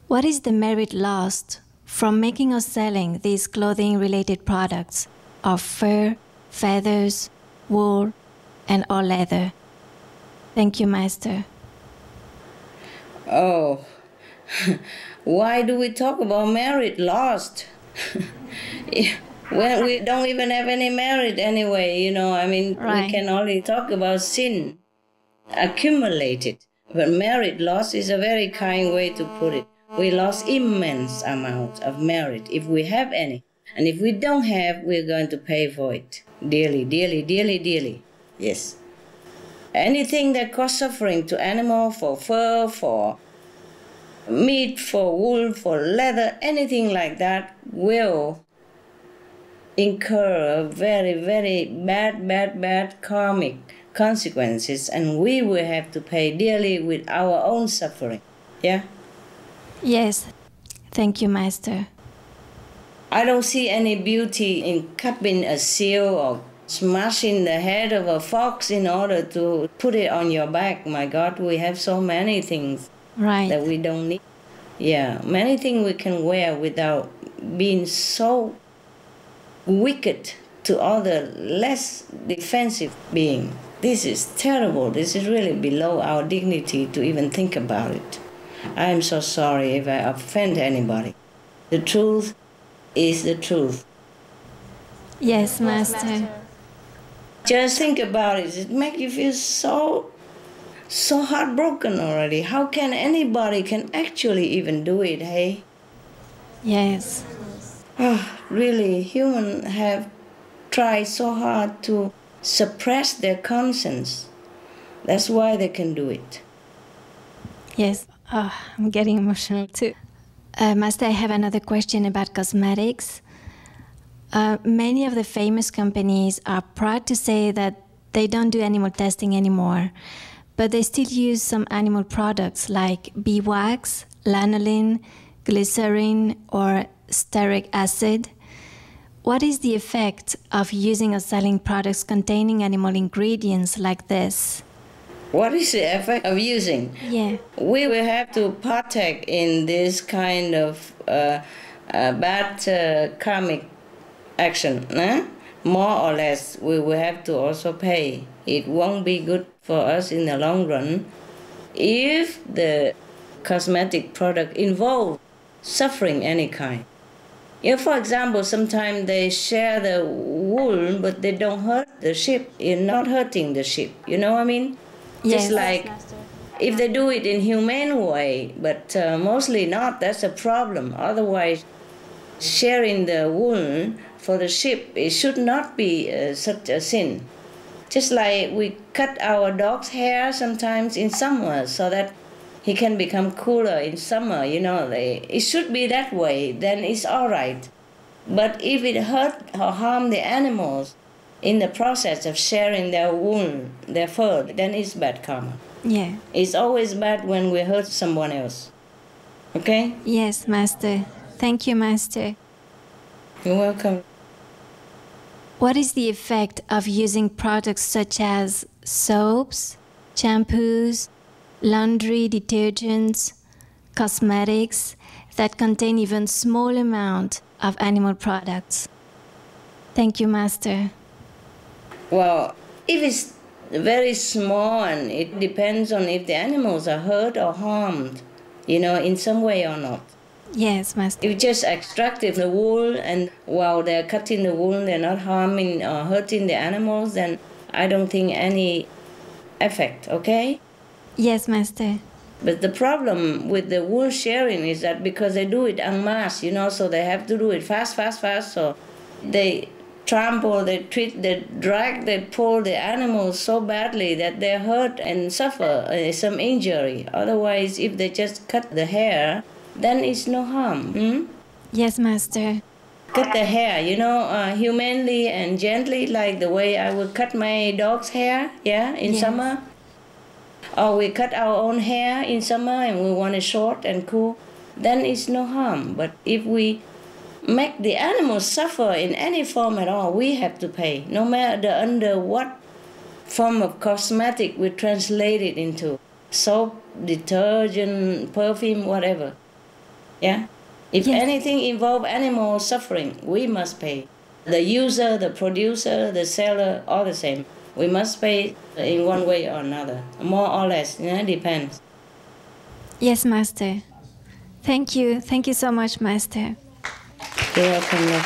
What is the merit lost from making or selling these clothing-related products of fur, feathers, wool, and or leather. Thank you, Master. Oh, why do we talk about merit lost? Well, we don't even have any merit anyway, Right. We can only talk about sin accumulated. But merit loss is a very kind way to put it. We lost immense amount of merit, if we have any. And if we don't have, we're going to pay for it. Dearly, dearly, dearly, dearly. Yes. Anything that causes suffering to animal, for fur, for meat, for wool, for leather, anything like that will incur very, very bad karmic consequences, and we will have to pay dearly with our own suffering. Yeah? Yes. Thank you, Master. I don't see any beauty in cupping a seal or smashing the head of a fox in order to put it on your back. My God, we have so many things that we don't need. Yeah, many things we can wear without being so wicked to other less defensive being. This is terrible. This is really below our dignity to even think about it. I am so sorry if I offend anybody. The truth is the truth. Yes, Master. Just think about it. It makes you feel so heartbroken already. How can anybody can actually even do it, hey? Yes. Really, humans have tried so hard to suppress their conscience. That's why they can do it. Yes. I'm getting emotional too. Master, I have another question about cosmetics. Many of the famous companies are proud to say that they don't do animal testing anymore, but they still use some animal products like beeswax, lanolin, glycerin, or stearic acid. What is the effect of using or selling products containing animal ingredients like this? What is the effect of using? Yeah. We will have to partake in this kind of bad karmic action. More or less, we will have to also pay. It won't be good for us in the long run if the cosmetic product involves suffering any kind. For example, sometimes they share the wool, but they don't hurt the sheep. You're not hurting the sheep. You know what I mean? Yes. Just like if they do it in humane way, but mostly not, that's a problem. Otherwise, sharing the wool for the sheep, it should not be such a sin. Just like we cut our dog's hair sometimes in summer so that he can become cooler in summer, it should be that way, then it's all right. But if it hurt or harm the animals in the process of sharing their wool, their fur, then it's bad karma. Yeah. It's always bad when we hurt someone else. Okay? Yes, Master. Thank you, Master. You're welcome. What is the effect of using products such as soaps, shampoos, laundry detergents, cosmetics that contain even small amount of animal products? Thank you, Master. Well, if it's very small, and it depends on if the animals are hurt or harmed, in some way or not. Yes, Master. If just extracted the wool and while they're cutting the wool, they're not harming or hurting the animals, then I don't think any effect, okay? Yes, Master. But the problem with the wool sharing is that because they do it en masse, so they have to do it fast, so they trample, they treat, they drag, they pull the animals so badly that they hurt and suffer some injury. Otherwise, if they just cut the hair, then it's no harm. Yes, Master. Cut the hair, humanely and gently, like the way I would cut my dog's hair, in summer. Or we cut our own hair in summer and we want it short and cool, then it's no harm. But if we make the animals suffer in any form at all, we have to pay, no matter under what form of cosmetic we translate it into. Soap, detergent, perfume, whatever. Yeah? If anything involves animal suffering, we must pay. The user, the producer, the seller, all the same. We must pay in one way or another, more or less, depends. Yes, Master. Thank you. Thank you so much, Master. You're welcome, love.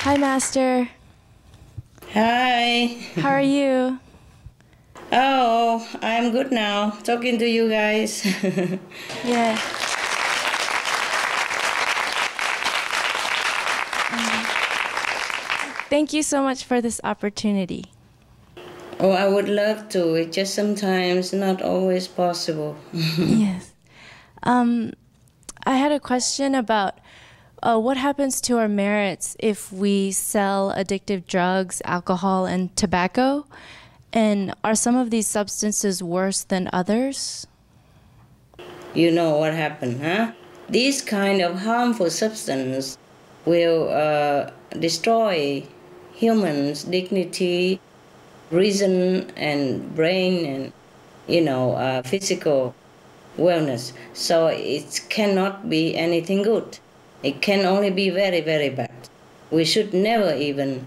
Hi, Master. Hi. How are you? Oh, I'm good now, talking to you guys. Yeah. Thank you so much for this opportunity. Oh, I would love to. It's just sometimes not always possible. Yes. I had a question about what happens to our merits if we sell addictive drugs, alcohol, and tobacco? And are some of these substances worse than others? You know what happened, huh? These kind of harmful substances will destroy humans' dignity, reason, and brain, and physical wellness. So it cannot be anything good. It can only be very, very bad. We should never even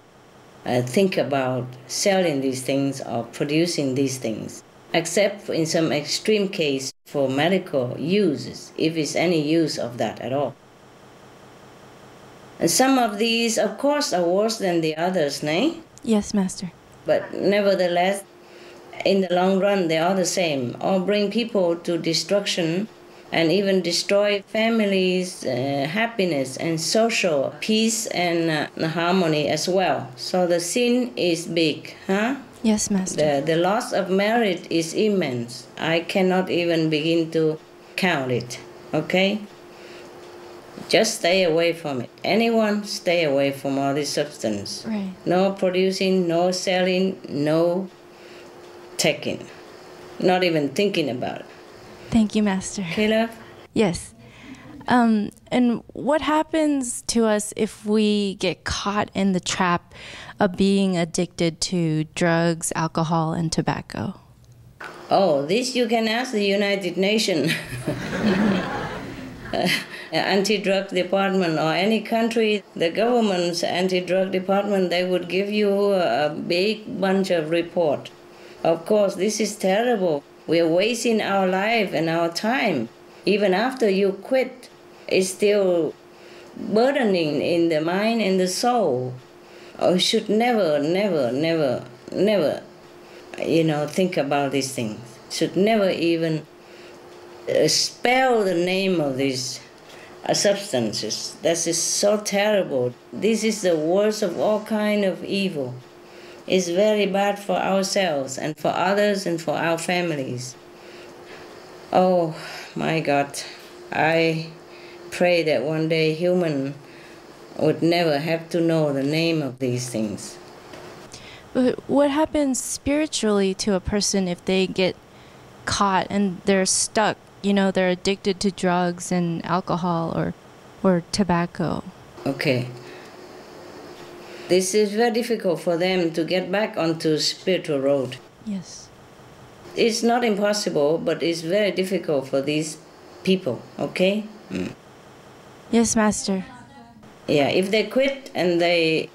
think about selling these things or producing these things, except in some extreme case for medical uses, if it's any use of that at all. And some of these, of course, are worse than the others, nay? Yes, Master. But nevertheless, in the long run, they are the same, or bring people to destruction and even destroy families' happiness and social peace and harmony as well. So the sin is big, huh? Yes, Master. The loss of merit is immense. I cannot even begin to count it, okay? Just stay away from it. Anyone, stay away from all this substance. Right. No producing, no selling, no taking. Not even thinking about it. Thank you, Master. Okay, love? Yes. And what happens to us if we get caught in the trap of being addicted to drugs, alcohol, and tobacco? Oh, this you can ask the United Nations. Anti-drug department or any country, the government's anti-drug department, they would give you a big bunch of report. Of course, this is terrible. We are wasting our life and our time. Even after you quit, it's still burdening in the mind and the soul. You should never, never, never, never, think about these things. Should never even spell the name of these substances. That is so terrible. This is the worst of all kind of evil. It's very bad for ourselves and for others and for our families. Oh my God, I pray that one day human would never have to know the name of these things. But what happens spiritually to a person if they get caught and they're stuck? They're addicted to drugs and alcohol or tobacco. Okay. This is very difficult for them to get back onto spiritual road. Yes. It's not impossible, but it's very difficult for these people, okay? Yes, Master. Yeah, if they quit and they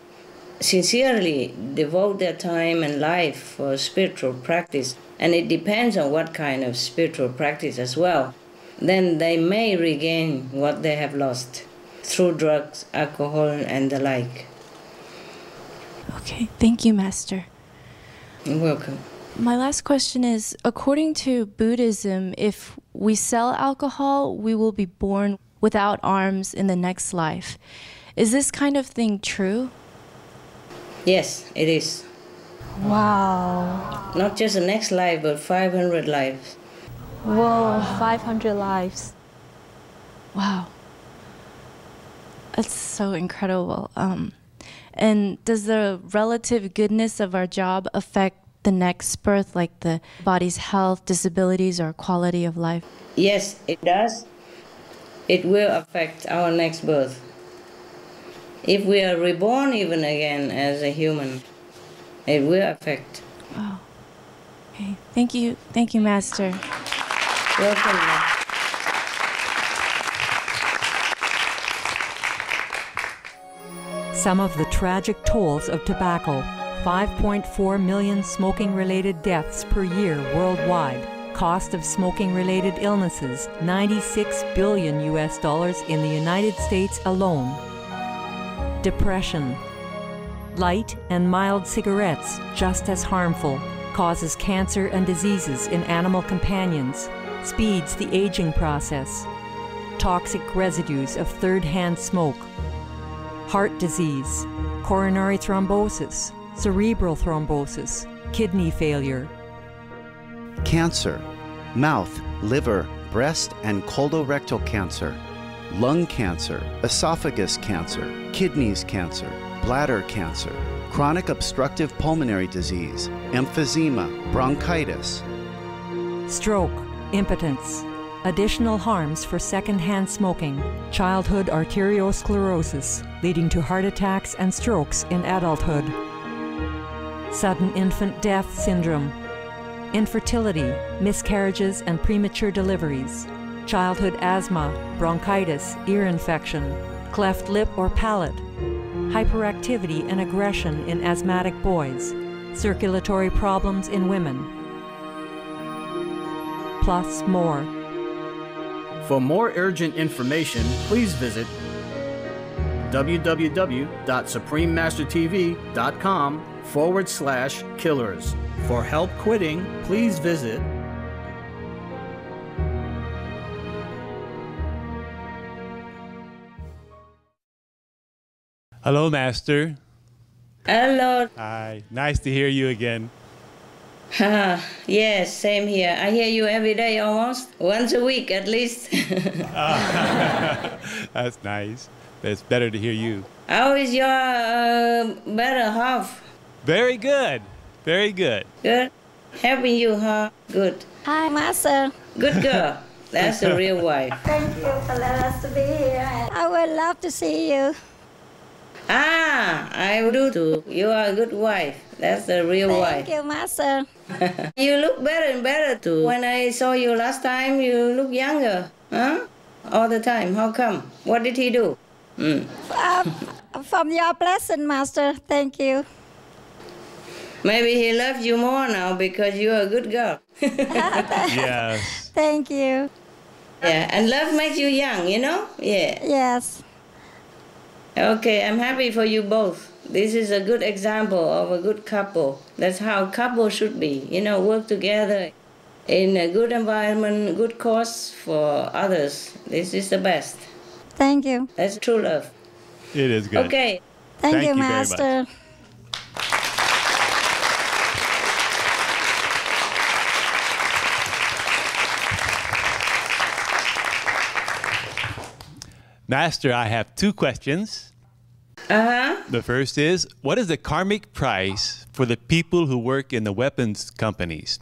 sincerely devote their time and life for spiritual practice, and it depends on what kind of spiritual practice as well, then they may regain what they have lost through drugs, alcohol, and the like. Okay, thank you, Master. You're welcome. My last question is, according to Buddhism, if we sell alcohol, we will be born without arms in the next life. Is this kind of thing true? Yes, it is. Wow. Not just the next life, but 500 lives. Whoa, 500 lives. Wow. That's so incredible. And does the relative goodness of our job affect the next birth, like the body's health, disabilities, or quality of life? Yes, it does. It will affect our next birth. If we are reborn even again as a human, it will affect. Wow. Okay. Thank you, Master. Welcome. Some of the tragic tolls of tobacco: 5.4 million smoking-related deaths per year worldwide. Cost of smoking-related illnesses: $96 billion in the United States alone. Depression. Light and mild cigarettes, just as harmful, causes cancer and diseases in animal companions, speeds the aging process. Toxic residues of third-hand smoke. Heart disease, coronary thrombosis, cerebral thrombosis, kidney failure. Cancer, mouth, liver, breast, and colorectal cancer, lung cancer, esophagus cancer, kidneys cancer, bladder cancer, chronic obstructive pulmonary disease, emphysema, bronchitis. Stroke, impotence. Additional harms for second-hand smoking: childhood arteriosclerosis, leading to heart attacks and strokes in adulthood. Sudden infant death syndrome. Infertility, miscarriages and premature deliveries. Childhood asthma, bronchitis, ear infection, cleft lip or palate. Hyperactivity and aggression in asthmatic boys. Circulatory problems in women. Plus more. For more urgent information, please visit www.suprememastertv.com/killers. For help quitting, please visit Hello, Master. Hello. Hi. Nice to hear you again. Yes, same here. I hear you every day almost. Once a week at least. That's nice. It's better to hear you. How is your better half? Very good. Very good. Good. Helping you, huh? Good. Hi, Master. Good girl. That's the real wife. Thank you for letting us to be here. I would love to see you. I do too. You are a good wife. That's the real wife. Thank you, Master. You look better and better too. When I saw you last time, you look younger. Huh? All the time. How come? What did he do? From your blessing, Master. Thank you. Maybe he loves you more now because you're a good girl. Yes. Thank you. Yeah, and love makes you young, you know? Yeah. Yes. Okay, I'm happy for you both. This is a good example of a good couple. That's how couples should be. You know, work together in a good environment, good cause for others. This is the best. Thank you. That's true love. It is good. Okay. Thank you, very Master. much. Master, I have two questions. The first is, what is the karmic price for the people who work in the weapons companies?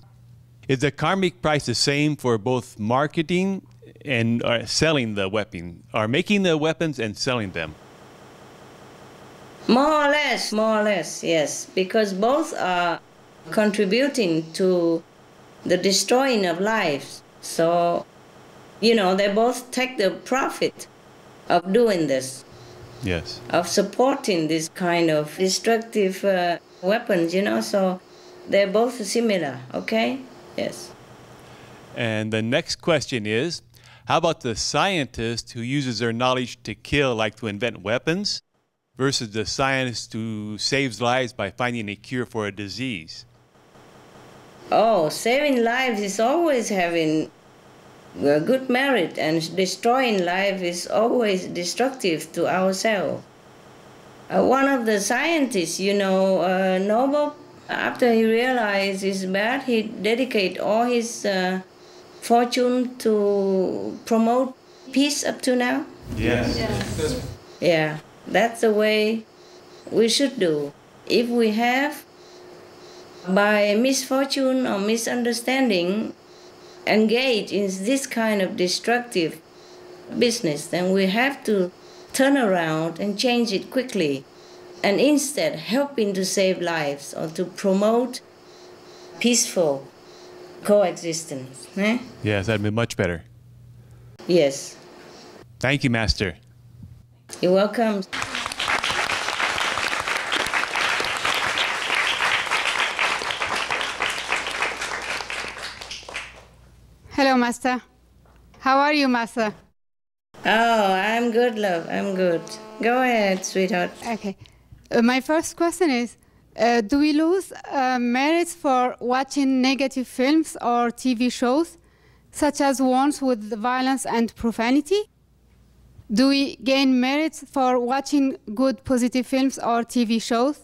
Is the karmic price the same for both marketing and selling the weapon, or making the weapons and selling them? More or less, yes. Because both are contributing to the destroying of lives. So, you know, they both take the profit of doing this. Yes. Of supporting this kind of destructive weapons, you know, so they're both similar, okay? Yes. And the next question is, how about the scientist who uses their knowledge to kill, like to invent weapons, versus the scientist who saves lives by finding a cure for a disease? Oh, saving lives is always having a good merit, and destroying life is always destructive to ourselves. One of the scientists, you know, Nobel, after he realized it's bad, he dedicated all his fortune to promote peace up to now. Yes. Yeah, that's the way we should do. If we have, by misfortune or misunderstanding, engage in this kind of destructive business, then we have to turn around and change it quickly, and instead helping to save lives or to promote peaceful coexistence. Eh? Yes, that'd be much better. Yes. Thank you, Master. You're welcome. Hello, Master. How are you, Master? Oh, I'm good, love. I'm good. Go ahead, sweetheart. Okay. My first question is, do we lose merits for watching negative films or TV shows, such as ones with violence and profanity? Do we gain merits for watching good, positive films or TV shows?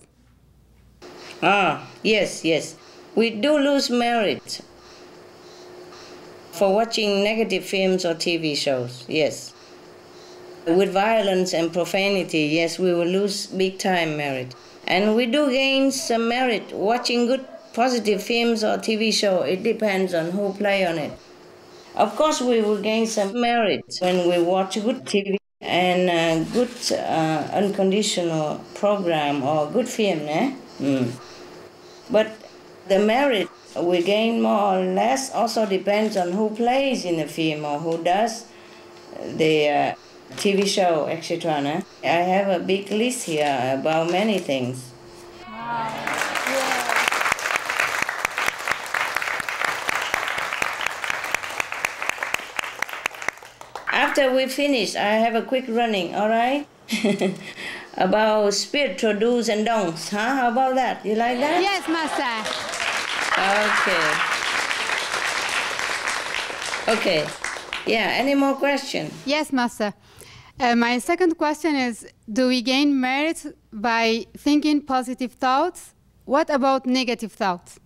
Ah, yes, yes. We do lose merit for watching negative films or TV shows, yes. With violence and profanity, yes, we will lose big time merit. And we do gain some merit watching good, positive films or TV show. It depends on who play on it. Of course, we will gain some merit when we watch good TV and good unconditional program or good film, eh? But the merit we gain more or less also depends on who plays in the film or who does the TV show, etc. No? I have a big list here about many things. Wow. Yeah. After we finish, I have a quick running, all right? About spiritual do's and don'ts, huh? How about that? You like that? Yes, Master. Okay. Yeah, any more questions? Yes, Master. My second question is, do we gain merit by thinking positive thoughts? What about negative thoughts?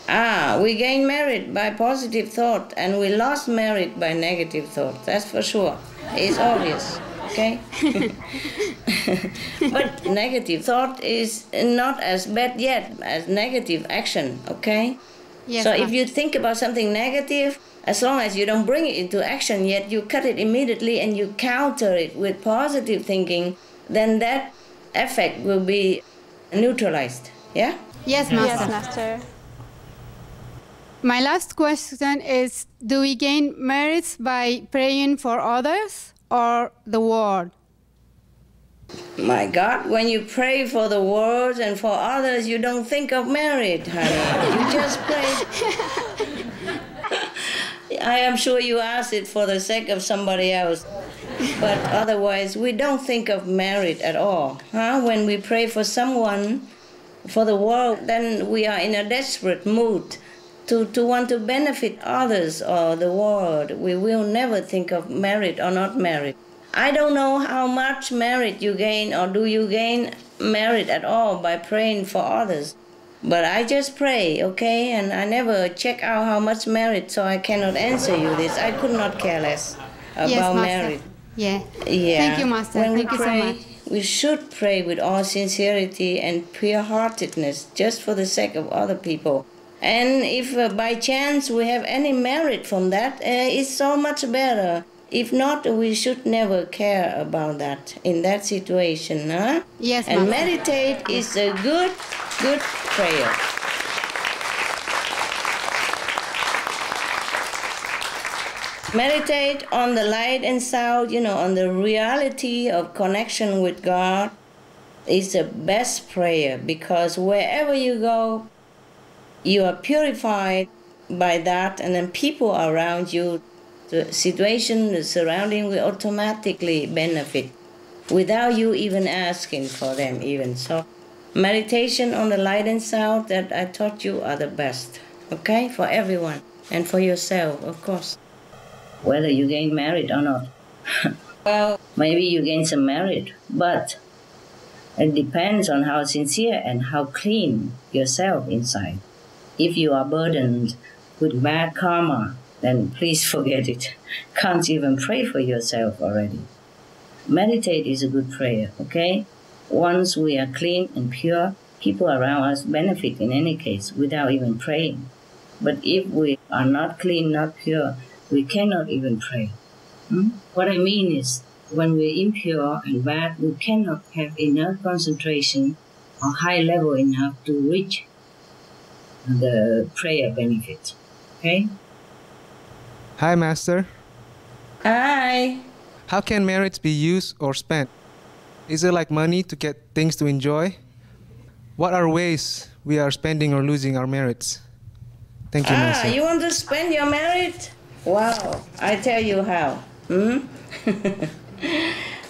We gain merit by positive thought and we lost merit by negative thought. That's for sure. It's obvious, okay? But negative thought is not as bad yet as negative action, okay? Yes, so if you think about something negative, as long as you don't bring it into action yet, you cut it immediately and you counter it with positive thinking, then that effect will be neutralized, yeah? Yes, Master. Yes, Master. My last question is, do we gain merits by praying for others or the world? My God, when you pray for the world and for others, you don't think of merit, honey. You just pray. I am sure you ask it for the sake of somebody else. But otherwise, we don't think of merit at all. Huh? When we pray for someone, for the world, then we are in a desperate mood to want to benefit others or the world. We will never think of merit or not merit. I don't know how much merit you gain or do you gain merit at all by praying for others. But I just pray, okay? And I never check out how much merit, so I cannot answer you this. I could not care less about merit. Yeah. Yeah. Thank you, Master. When Thank you so much. We should pray with all sincerity and pure-heartedness, just for the sake of other people. And if by chance we have any merit from that, it's so much better. If not, we should never care about that in that situation, huh? Yes, and Master. meditate is a good prayer. Meditate on the light and sound, on the reality of connection with God is the best prayer, because wherever you go, you are purified by that, and then people around you, the situation, the surrounding will automatically benefit without you even asking for them even. So meditation on the light and sound that I taught you are the best, okay, for everyone and for yourself, of course. Whether you gain merit or not. Well, maybe you gain some merit, but it depends on how sincere and how clean yourself inside. If you are burdened with bad karma, then please forget it. Can't even pray for yourself already. Meditate is a good prayer, okay? Once we are clean and pure, people around us benefit in any case without even praying. But if we are not clean, not pure, we cannot even pray. What I mean is, when we're impure and bad, we cannot have enough concentration or high level enough to reach the prayer benefit. Okay. Hi, Master. Hi. How can merits be used or spent? Is it like money to get things to enjoy? What are ways we are spending or losing our merits? Thank you, Master. You want to spend your merit? Wow, I tell you how.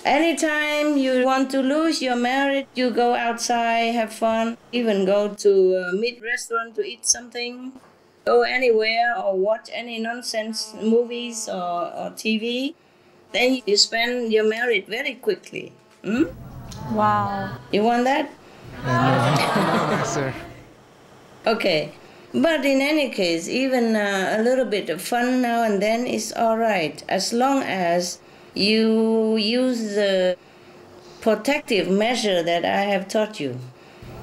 Anytime you want to lose your merit, you go outside, have fun, even go to a meat restaurant to eat something, go anywhere or watch any nonsense movies or TV, then you spend your merit very quickly. Wow. You want that? No, sir. Okay. But in any case, even a little bit of fun now and then is all right, as long as you use the protective measure that I have taught you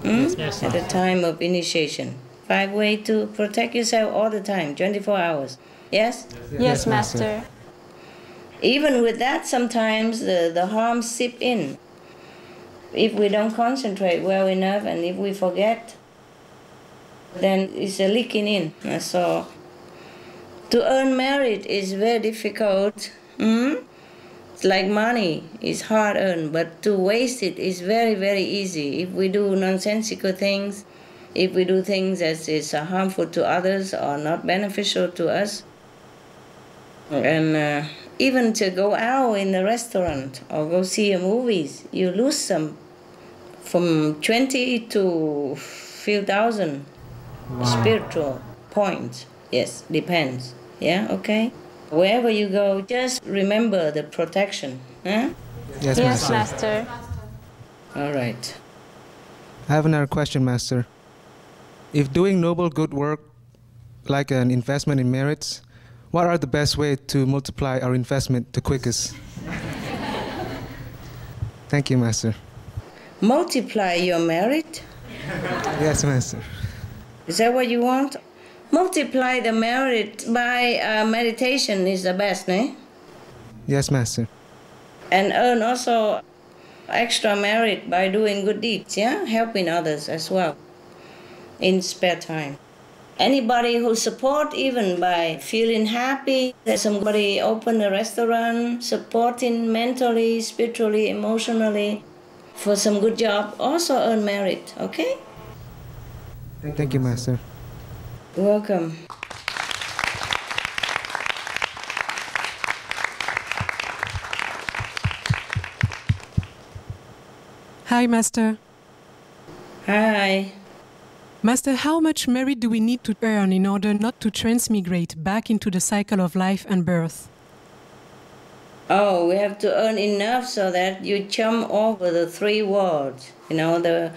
at the time of initiation. 5 ways to protect yourself all the time, 24 hours. Yes? Yes, Master. Even with that, sometimes the harm seep in. If we don't concentrate well enough and if we forget, then it's a leaking in. So to earn merit is very difficult. It's like money, it's hard earned, but to waste it is very, very easy. If we do nonsensical things, if we do things that is harmful to others or not beneficial to us, and even to go out in the restaurant or go see a movies, you lose some from 20 to few thousand spiritual points. Yes, depends. Yeah, okay? Wherever you go, just remember the protection. Huh? Yes, Master. All right. I have another question, Master. If doing noble good work, like an investment in merits, what are the best ways to multiply our investment the quickest? Thank you, Master. Multiply your merit? Yes, Master. Is that what you want? Multiply the merit by meditation is the best, eh? Yes, Master. And earn also extra merit by doing good deeds, yeah? Helping others as well in spare time. Anybody who support even by feeling happy that somebody open a restaurant, supporting mentally, spiritually, emotionally for some good job, also earn merit, okay? Thank you, Master. You're welcome. Hi, Master. Hi. Master, how much merit do we need to earn in order not to transmigrate back into the cycle of life and birth? Oh, we have to earn enough so that you jump over the 3 worlds. You know, the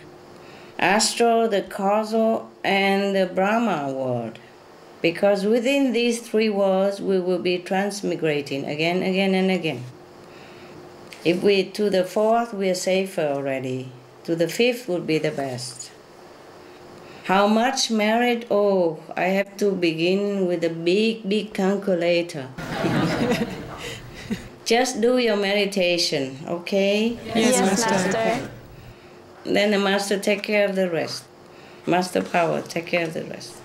astral, the causal, and the Brahma world. Because within these 3 worlds, we will be transmigrating again, and again. If we to the 4th, we are safer already. To the 5th would be the best. How much merit? Oh, I have to begin with a big calculator. Just do your meditation, okay? Yes, Master. Then the Master take care of the rest. Master Power, take care of the rest.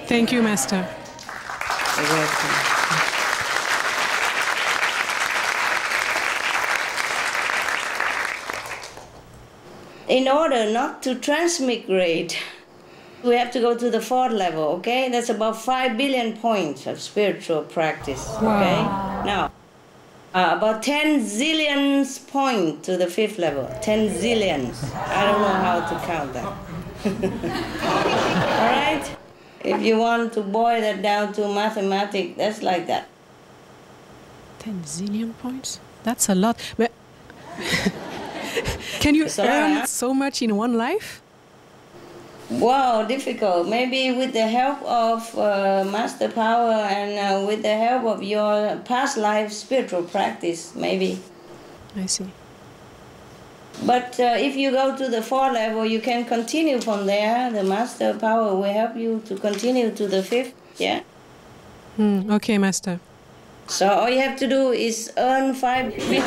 Thank you, Master. You're welcome. In order not to transmigrate, we have to go to the 4th level, okay? That's about 5 billion points of spiritual practice, okay? Now, about 10 zillions points to the 5th level. 10 zillions. I don't know how to count that. All right? If you want to boil that down to mathematics, that's like that. 10 zillion points? That's a lot. But can you It's a lot, earn huh? so much in one life? Wow, difficult. Maybe with the help of Master Power and with the help of your past life spiritual practice, maybe. I see. But if you go to the 4th level, you can continue from there. The Master Power will help you to continue to the 5th, yeah? Okay, Master. So all you have to do is earn 5 billion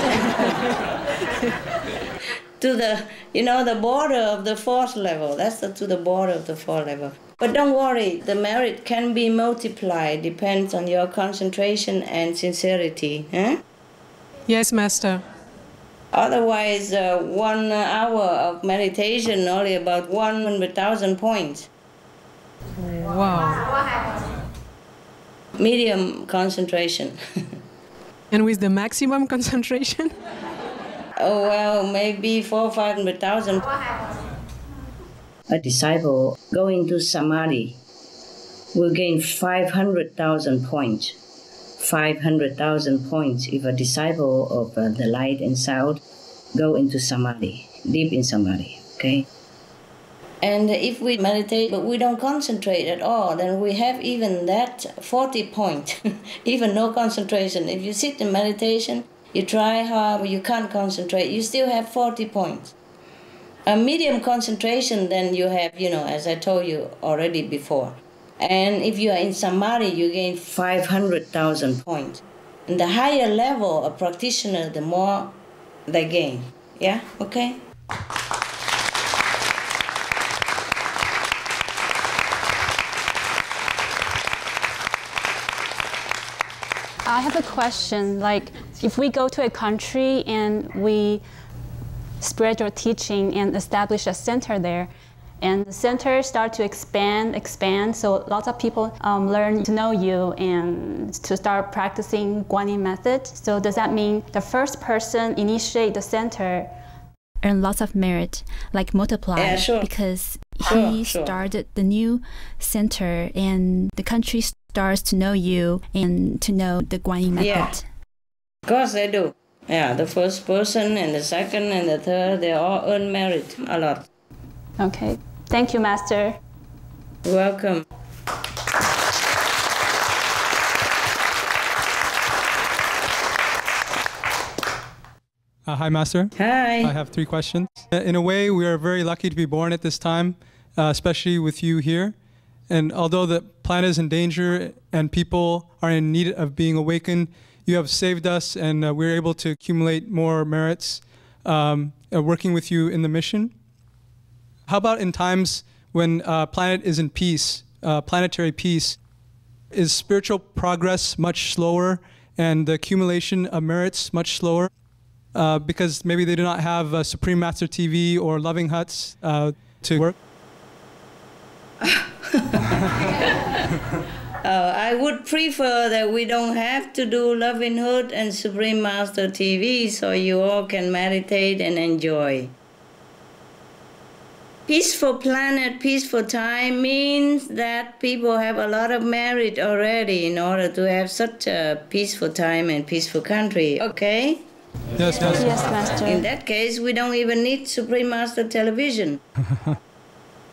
to the, the border of the 4th level. That's to the border of the 4th level. But don't worry, the merit can be multiplied, depends on your concentration and sincerity. Huh? Yes, Master. Otherwise, 1 hour of meditation, only about 100,000 points. Wow. Medium concentration. And with the maximum concentration? Oh, well, maybe 400,000 or 500,000. A disciple going to Samadhi will gain 500,000 points. 500,000 points if a disciple of the light and sound go into Samadhi, deep in Samadhi, okay? And if we meditate but we don't concentrate at all, then we have even that 40 point, even no concentration. If you sit in meditation, you try hard, you can't concentrate, you still have 40 points. A medium concentration, then you have, as I told you already before. And if you are in Samadhi, you gain 500,000 points. And the higher level of practitioner, the more they gain. Yeah? Okay? I have a question. Like, if we go to a country and we spread your teaching and establish a center there, and the center start to expand, so lots of people learn to know you and to start practicing Guanyin method. So does that mean the first person initiate the center earn lots of merit, like multiply, yeah, sure. because he started the new center and the country starts to know you and to know the Guanyin method? Yeah, of course they do. Yeah, the first person and the second and the third, they all earn merit a lot. Okay. Thank you, Master. You're welcome. Hi, Master. Hi. I have 3 questions. In a way, we are very lucky to be born at this time, especially with you here. And although the planet is in danger and people are in need of being awakened, you have saved us and we're able to accumulate more merits working with you in the mission. How about in times when planet is in peace, planetary peace? Is spiritual progress much slower and the accumulation of merits much slower? Because maybe they do not have a Supreme Master TV or loving huts to work? I would prefer that we don't have to do Loving Hood and Supreme Master TV so you all can meditate and enjoy. Peaceful planet, peaceful time means that people have a lot of merit already in order to have such a peaceful time and peaceful country, okay? Yes, Master. Yes, Master. In that case, we don't even need Supreme Master television.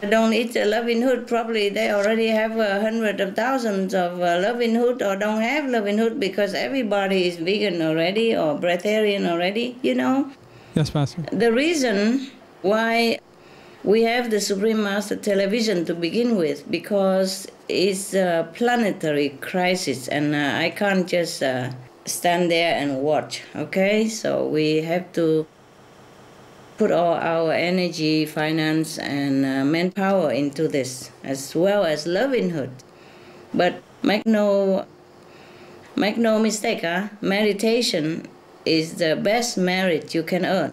Don't eat a Loving Hood, probably they already have hundreds of thousands of Loving Hood or don't have Loving Hood because everybody is vegan already or breatharian already, Yes, Master. The reason why we have the Supreme Master television to begin with because it's a planetary crisis and I can't just stand there and watch, okay? So we have to put all our energy, finance, and manpower into this, as well as Loving Hood. But make no mistake, meditation is the best merit you can earn.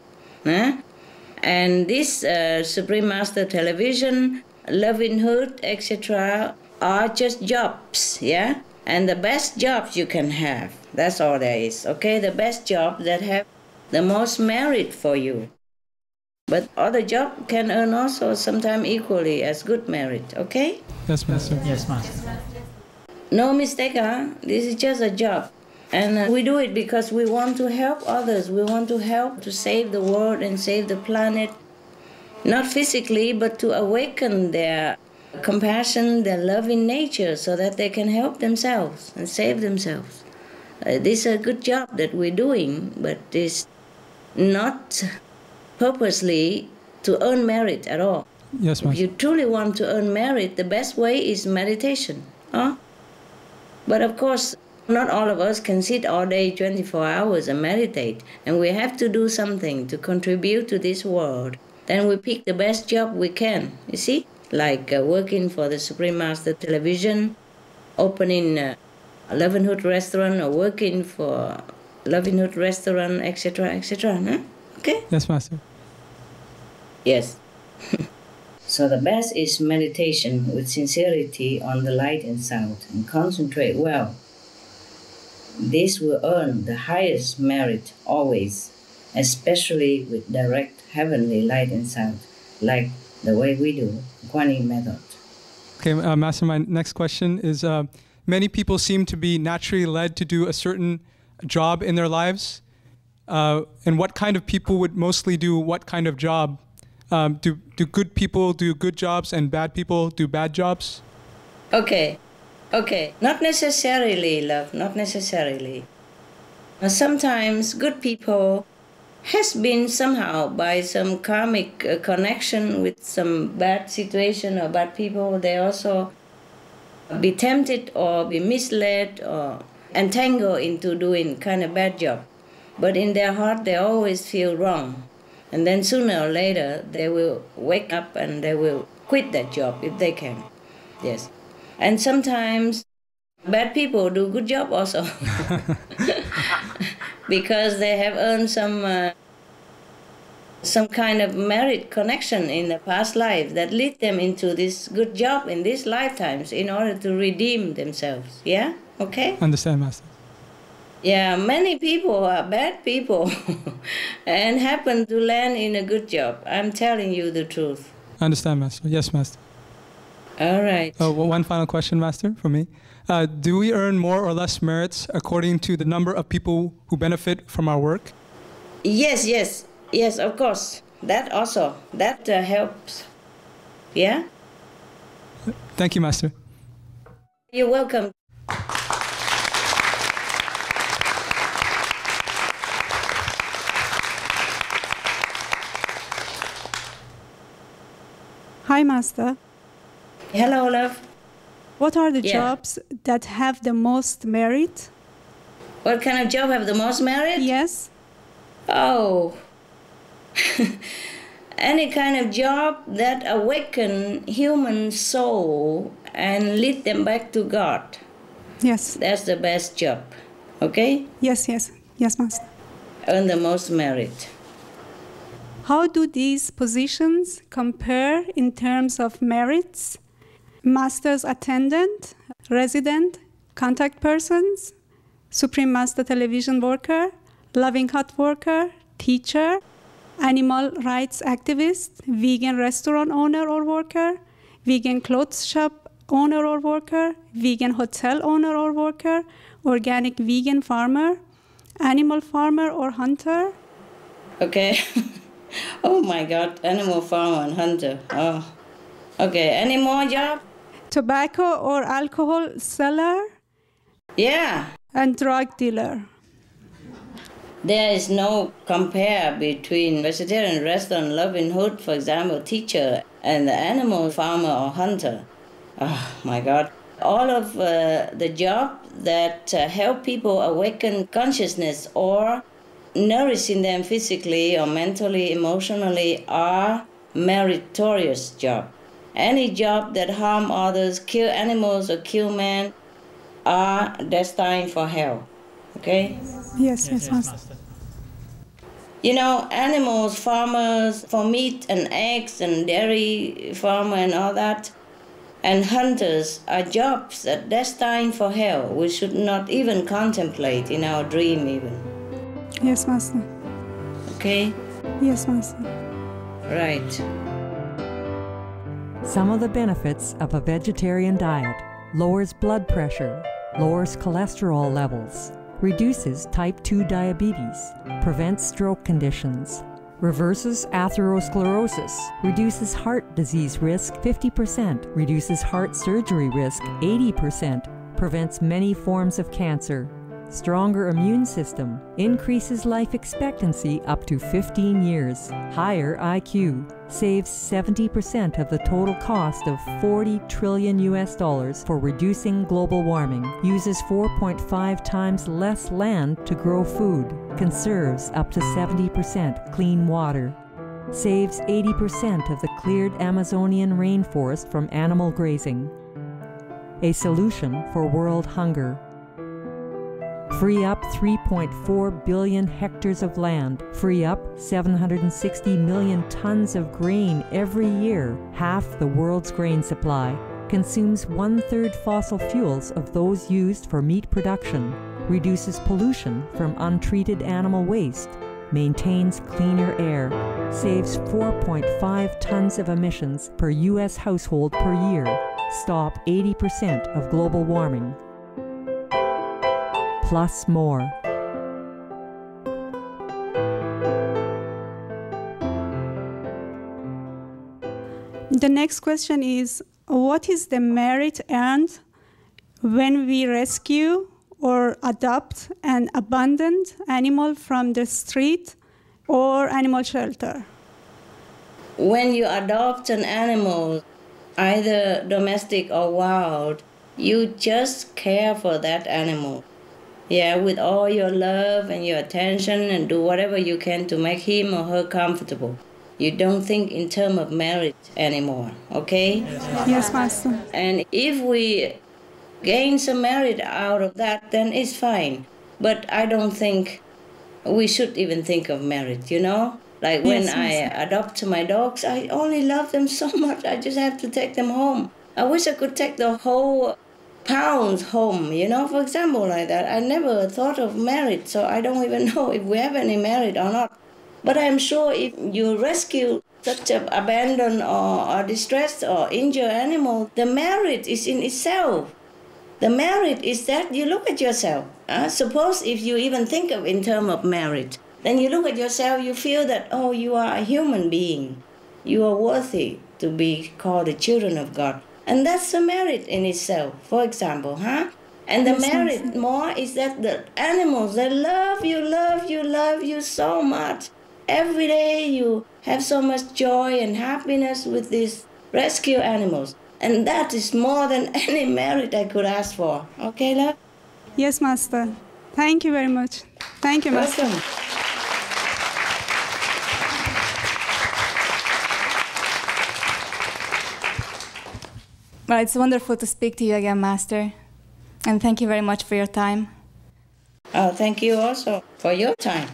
And this Supreme Master television, Loving Hood, etc., are just jobs, yeah? And the best jobs you can have, that's all there is, okay? The best job that have the most merit for you. But other job can earn also sometimes equally as good merit, okay? Yes, Master. Yes, Master. No mistake, This is just a job. And we do it because we want to help others. We want to help to save the world and save the planet. Not physically, but to awaken their compassion, their loving nature so that they can help themselves and save themselves. This is a good job that we're doing, but it's not purposely to earn merit at all. Yes, Master. If you truly want to earn merit, the best way is meditation. But of course, not all of us can sit all day 24 hours and meditate, and we have to do something to contribute to this world. Then we pick the best job we can, you see? like working for the Supreme Master Television, opening a livelihood restaurant, or working for livelihood restaurant, etc., etc. Huh? Okay? Yes, Master. Yes. So the best is meditation with sincerity on the light and sound, and concentrate well. This will earn the highest merit always, especially with direct heavenly light and sound, like the way we do, Guanyin method. Okay, Master, my next question is, many people seem to be naturally led to do a certain job in their lives. And what kind of people would mostly do what kind of job? Do good people do good jobs and bad people do bad jobs? Okay. Not necessarily, love, not necessarily. Sometimes good people has been somehow by some karmic connection with some bad situation or bad people, they also be tempted or be misled or entangled into doing kind of bad job. But in their heart, they always feel wrong. And then sooner or later, they will wake up and they will quit that job if they can. Yes. And sometimes bad people do good job also. Because they have earned some kind of merit connection in the past life that lead them into this good job in these lifetimes in order to redeem themselves. Yeah? Okay? Understand, Master. Yeah, many people are bad people and happen to land in a good job. I'm telling you the truth. Understand, Master. Yes, Master. All right. One final question, Master, for me. Do we earn more or less merits according to the number of people who benefit from our work? Yes, of course. That also. That helps. Yeah? Thank you, Master. You're welcome. Hi, Master. Hello, love. What are the jobs that have the most merit? What kind of job have the most merit? Yes. Oh. Any kind of job that awaken human soul and lead them back to God. Yes. That's the best job. Okay? Yes, Master. Earn the most merit. How do these positions compare in terms of merits? Master's attendant, resident, contact persons, Supreme Master television worker, loving hut worker, teacher, animal rights activist, vegan restaurant owner or worker, vegan clothes shop owner or worker, vegan hotel owner or worker, organic vegan farmer, animal farmer or hunter. Okay. Oh my God, animal farmer and hunter. Oh. Okay, any more job? Tobacco or alcohol seller. Yeah. And drug dealer. There is no compare between vegetarian restaurant, livelihood, for example, teacher, and the animal farmer or hunter. Oh my God. All of the job that help people awaken consciousness or nourishing them physically or mentally, emotionally are meritorious job. Any job that harm others, kill animals or kill men are destined for hell. Okay? Yes, Master. You know, animals, farmers for meat and eggs and dairy farmer and all that, and hunters are jobs that destined for hell. We should not even contemplate in our dream even. Yes, Master. Okay? Yes, Master. Right. Some of the benefits of a vegetarian diet: lowers blood pressure, lowers cholesterol levels, reduces type 2 diabetes, prevents stroke conditions, reverses atherosclerosis, reduces heart disease risk 50%, reduces heart surgery risk 80%, prevents many forms of cancer, stronger immune system, increases life expectancy up to 15 years, higher IQ, saves 70% of the total cost of $40 trillion for reducing global warming, uses 4.5 times less land to grow food, conserves up to 70% clean water. saves 80% of the cleared Amazonian rainforest from animal grazing. A solution for world hunger. Free up 3.4 billion hectares of land, free up 760 million tons of grain every year, half the world's grain supply, consumes 1/3 fossil fuels of those used for meat production, reduces pollution from untreated animal waste, maintains cleaner air, saves 4.5 tons of emissions per U.S. household per year, stop 80% of global warming. Plus more. The next question is, what is the merit earned when we rescue or adopt an abandoned animal from the street or animal shelter? When you adopt an animal, either domestic or wild, you just care for that animal. Yeah, with all your love and your attention, and do whatever you can to make him or her comfortable. You don't think in terms of marriage anymore, okay? Yes, Master. And if we gain some merit out of that, then it's fine. But I don't think we should even think of marriage, you know? Like when I adopt my dogs, I only love them so much, I just have to take them home. I wish I could take the whole pounds home, you know, for example, like that. I never thought of marriage, so I don't even know if we have any merit or not. But I'm sure if you rescue such an abandoned or distressed or injured animal, the merit is in itself. The merit is that you look at yourself. Suppose if you even think of in terms of merit, then you look at yourself, you feel that, oh, you are a human being. You are worthy to be called the children of God. And that's a merit in itself, for example, And the merit more is that the animals, they love you so much. Every day you have so much joy and happiness with these rescue animals. And that is more than any merit I could ask for. Okay, love? Yes, Master. Thank you very much. Thank you, Master. Welcome. Well, it's wonderful to speak to you again, Master. And thank you very much for your time. Oh, thank you also for your time.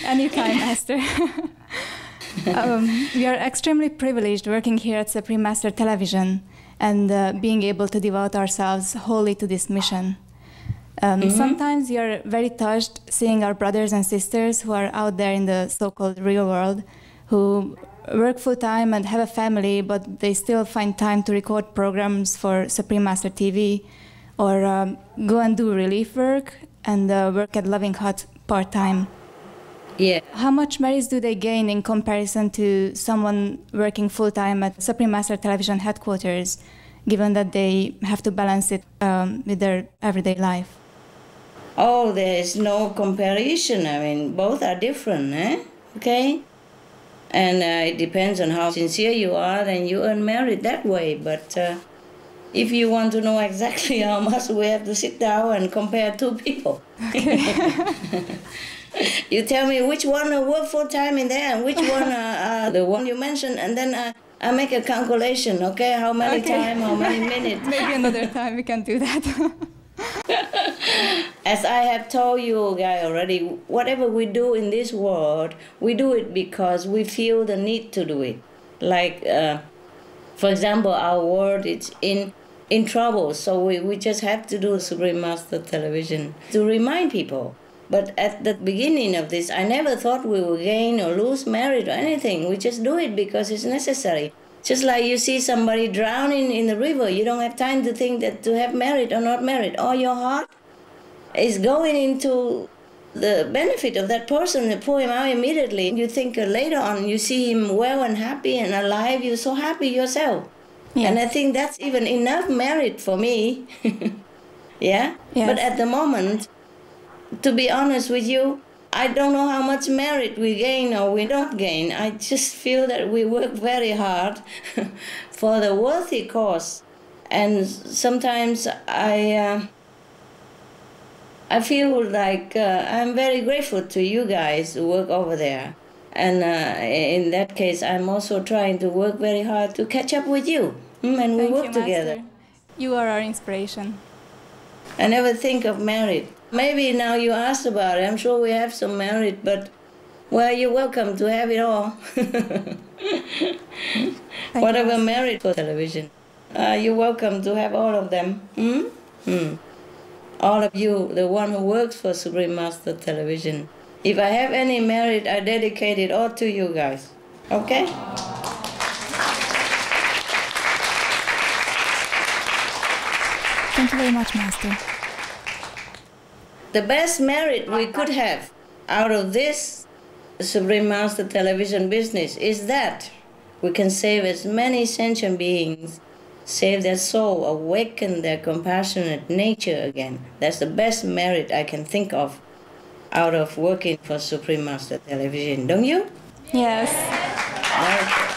Anytime, Master. We are extremely privileged working here at Supreme Master Television and being able to devote ourselves wholly to this mission. Sometimes we are very touched seeing our brothers and sisters who are out there in the so-called real world, who work full-time and have a family, but they still find time to record programs for Supreme Master TV or go and do relief work and work at Loving Hut part-time. Yeah. How much merits do they gain in comparison to someone working full-time at Supreme Master Television headquarters, given that they have to balance it with their everyday life? Oh, there is no comparison. I mean, both are different, Okay? And it depends on how sincere you are, then you earn merit that way. But if you want to know exactly how much, we have to sit down and compare two people. Okay. You tell me which one work full-time in there and which one the one you mentioned, and then I make a calculation, okay? How many time, how many minutes. Maybe another time we can do that. As I have told you guys already, whatever we do in this world, we do it because we feel the need to do it. Like, for example, our world is in trouble, so we just have to do Supreme Master Television to remind people. But at the beginning of this, I never thought we would gain or lose merit or anything. We just do it because it's necessary. Just like you see somebody drowning in the river, you don't have time to think that to have merit or not merit. All your heart is going into the benefit of that person and pull him out immediately. You think later on, you see him well and happy and alive, you're so happy yourself. Yes. And I think that's even enough merit for me. Yeah? Yes. But at the moment, to be honest with you, I don't know how much merit we gain or we don't gain. I just feel that we work very hard for the worthy cause. And sometimes I feel like I'm very grateful to you guys who work over there. And in that case, I'm also trying to work very hard to catch up with you. And we work together. Master. You are our inspiration. I never think of married. Maybe now you asked about it. I'm sure we have some married, but, well, you're welcome to have it all. Whatever married for television. You're welcome to have all of them. All of you, the one who works for Supreme Master Television. If I have any merit, I dedicate it all to you guys. Okay? Thank you very much, Master. The best merit we could have out of this Supreme Master Television business is that we can save as many sentient beings, save their soul, awaken their compassionate nature again. That's the best merit I can think of out of working for Supreme Master Television, don't you? Yes. Okay.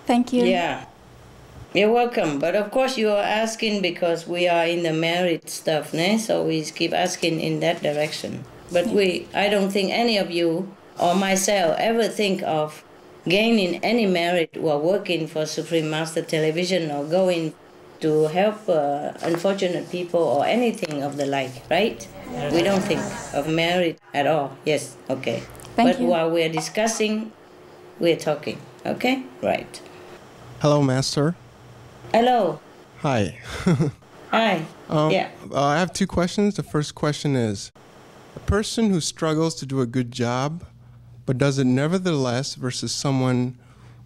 Thank you. Yeah. You're welcome. But of course you are asking because we are in the married stuff, né? So we keep asking in that direction. But I don't think any of you or myself ever think of gaining any merit while working for Supreme Master Television or going to help unfortunate people or anything of the like, right? Yes. We don't think of merit at all. Yes, okay. Thank you. While we're discussing, we're talking, okay? Right. Hello, Master. Hello. Hi. Hi. Yeah. I have two questions. The first question is, a person who struggles to do a good job but does it nevertheless versus someone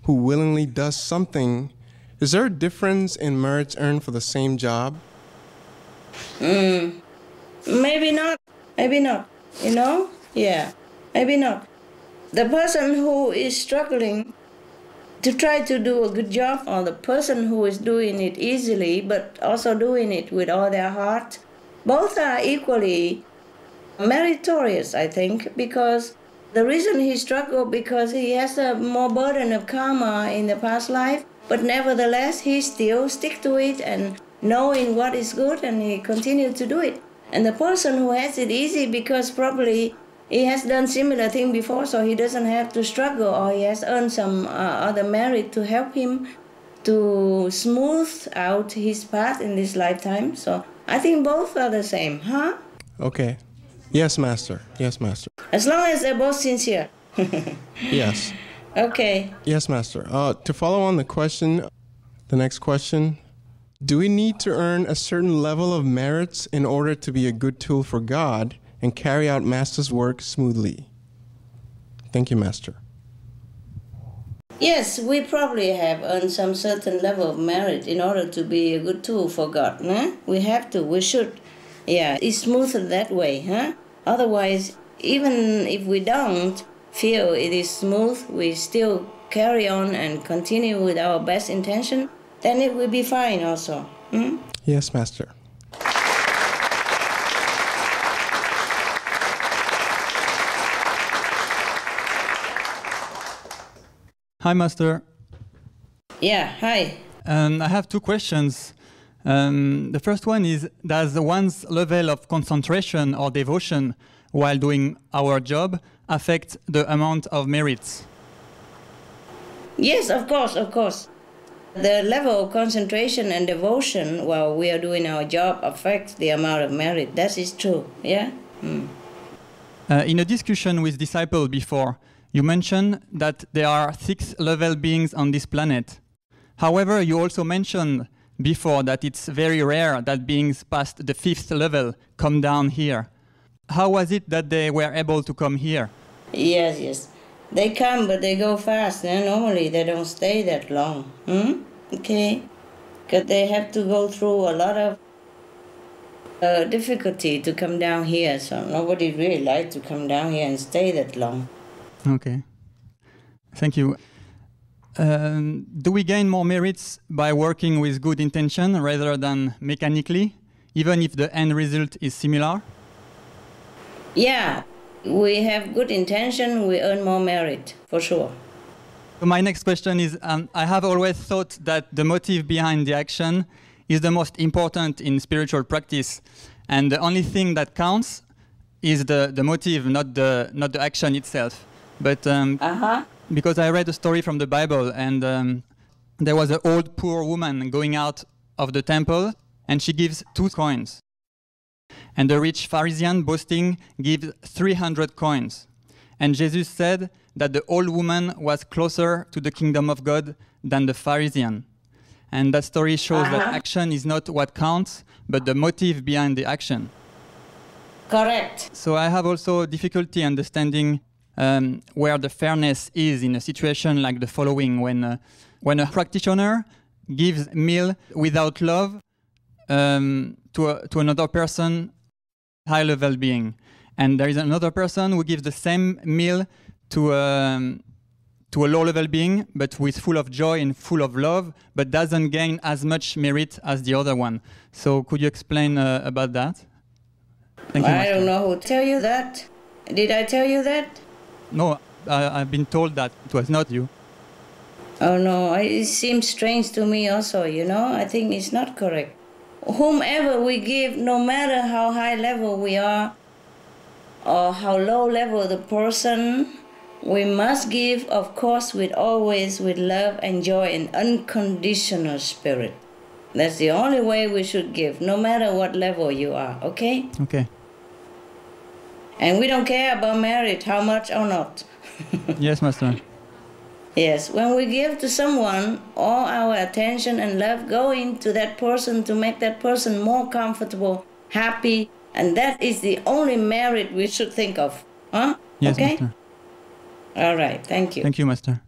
who willingly does something, is there a difference in merits earned for the same job? Maybe not. Maybe not. You know? Yeah. Maybe not. The person who is struggling to try to do a good job, or the person who is doing it easily but also doing it with all their heart, both are equally meritorious, I think, because the reason he struggled because he has a more burden of karma in the past life, but nevertheless he still stick to it and knowing what is good, and he continued to do it. And the person who has it easy because probably he has done similar thing before, so he doesn't have to struggle, or he has earned some other merit to help him to smooth out his path in this lifetime. So I think both are the same, huh? Okay. Yes, Master. Yes, Master. As long as they're both sincere. Yes. Okay. Yes, Master. To follow on the next question, do we need to earn a certain level of merits in order to be a good tool for God and carry out Master's work smoothly? Thank you, Master. Yes, we probably have earned some certain level of merit in order to be a good tool for God. Huh? We have to, we should. Yeah, it's smoother that way, huh? Otherwise, even if we don't feel it is smooth, we still carry on and continue with our best intention, then it will be fine also. Hmm? Yes, Master. Hi, Master. Yeah, hi. I have two questions. The first one is, does one's level of concentration or devotion while doing our job affect the amount of merits? Yes, of course, of course. The level of concentration and devotion while we are doing our job affects the amount of merit. That is true, yeah? In a discussion with disciples before, you mentioned that there are 6 level beings on this planet. However, you also mentioned before that it's very rare that beings past the 5th level come down here. How was it that they were able to come here? Yes, yes. They come, but they go fast. Normally, they don't stay that long. Okay? Because they have to go through a lot of difficulty to come down here. So nobody really likes to come down here and stay that long. Okay. Thank you. Do we gain more merits by working with good intention rather than mechanically, even if the end result is similar? Yeah, we have good intention, we earn more merit, for sure. So my next question is, I have always thought that the motive behind the action is the most important in spiritual practice, and the only thing that counts is the motive, not the action itself. But because I read a story from the Bible, and there was an old poor woman going out of the temple, and she gives 2 coins. And the rich Pharisee, boasting, gives 300 coins. And Jesus said that the old woman was closer to the kingdom of God than the Pharisee. And that story shows that action is not what counts, but the motive behind the action. Correct. So I have also difficulty understanding where the fairness is in a situation like the following, when a practitioner gives meal without love to another person, high-level being, and there is another person who gives the same meal to a low-level being, but with full of joy and full of love, but doesn't gain as much merit as the other one. So could you explain about that? Thank you, I don't know who tell you that. Did I tell you that? No, I've been told that it was not you. Oh no, it seems strange to me also, you know. I think it's not correct. Whomever we give, no matter how high level we are or how low level the person, we must give, of course, always with love and joy and unconditional spirit. That's the only way we should give, no matter what level you are, okay? Okay. And we don't care about merit, how much or not. Yes, Master. Yes, when we give to someone, all our attention and love go into that person to make that person more comfortable, happy, and that is the only merit we should think of. Huh? Yes, okay? Master. All right, thank you. Thank you, Master.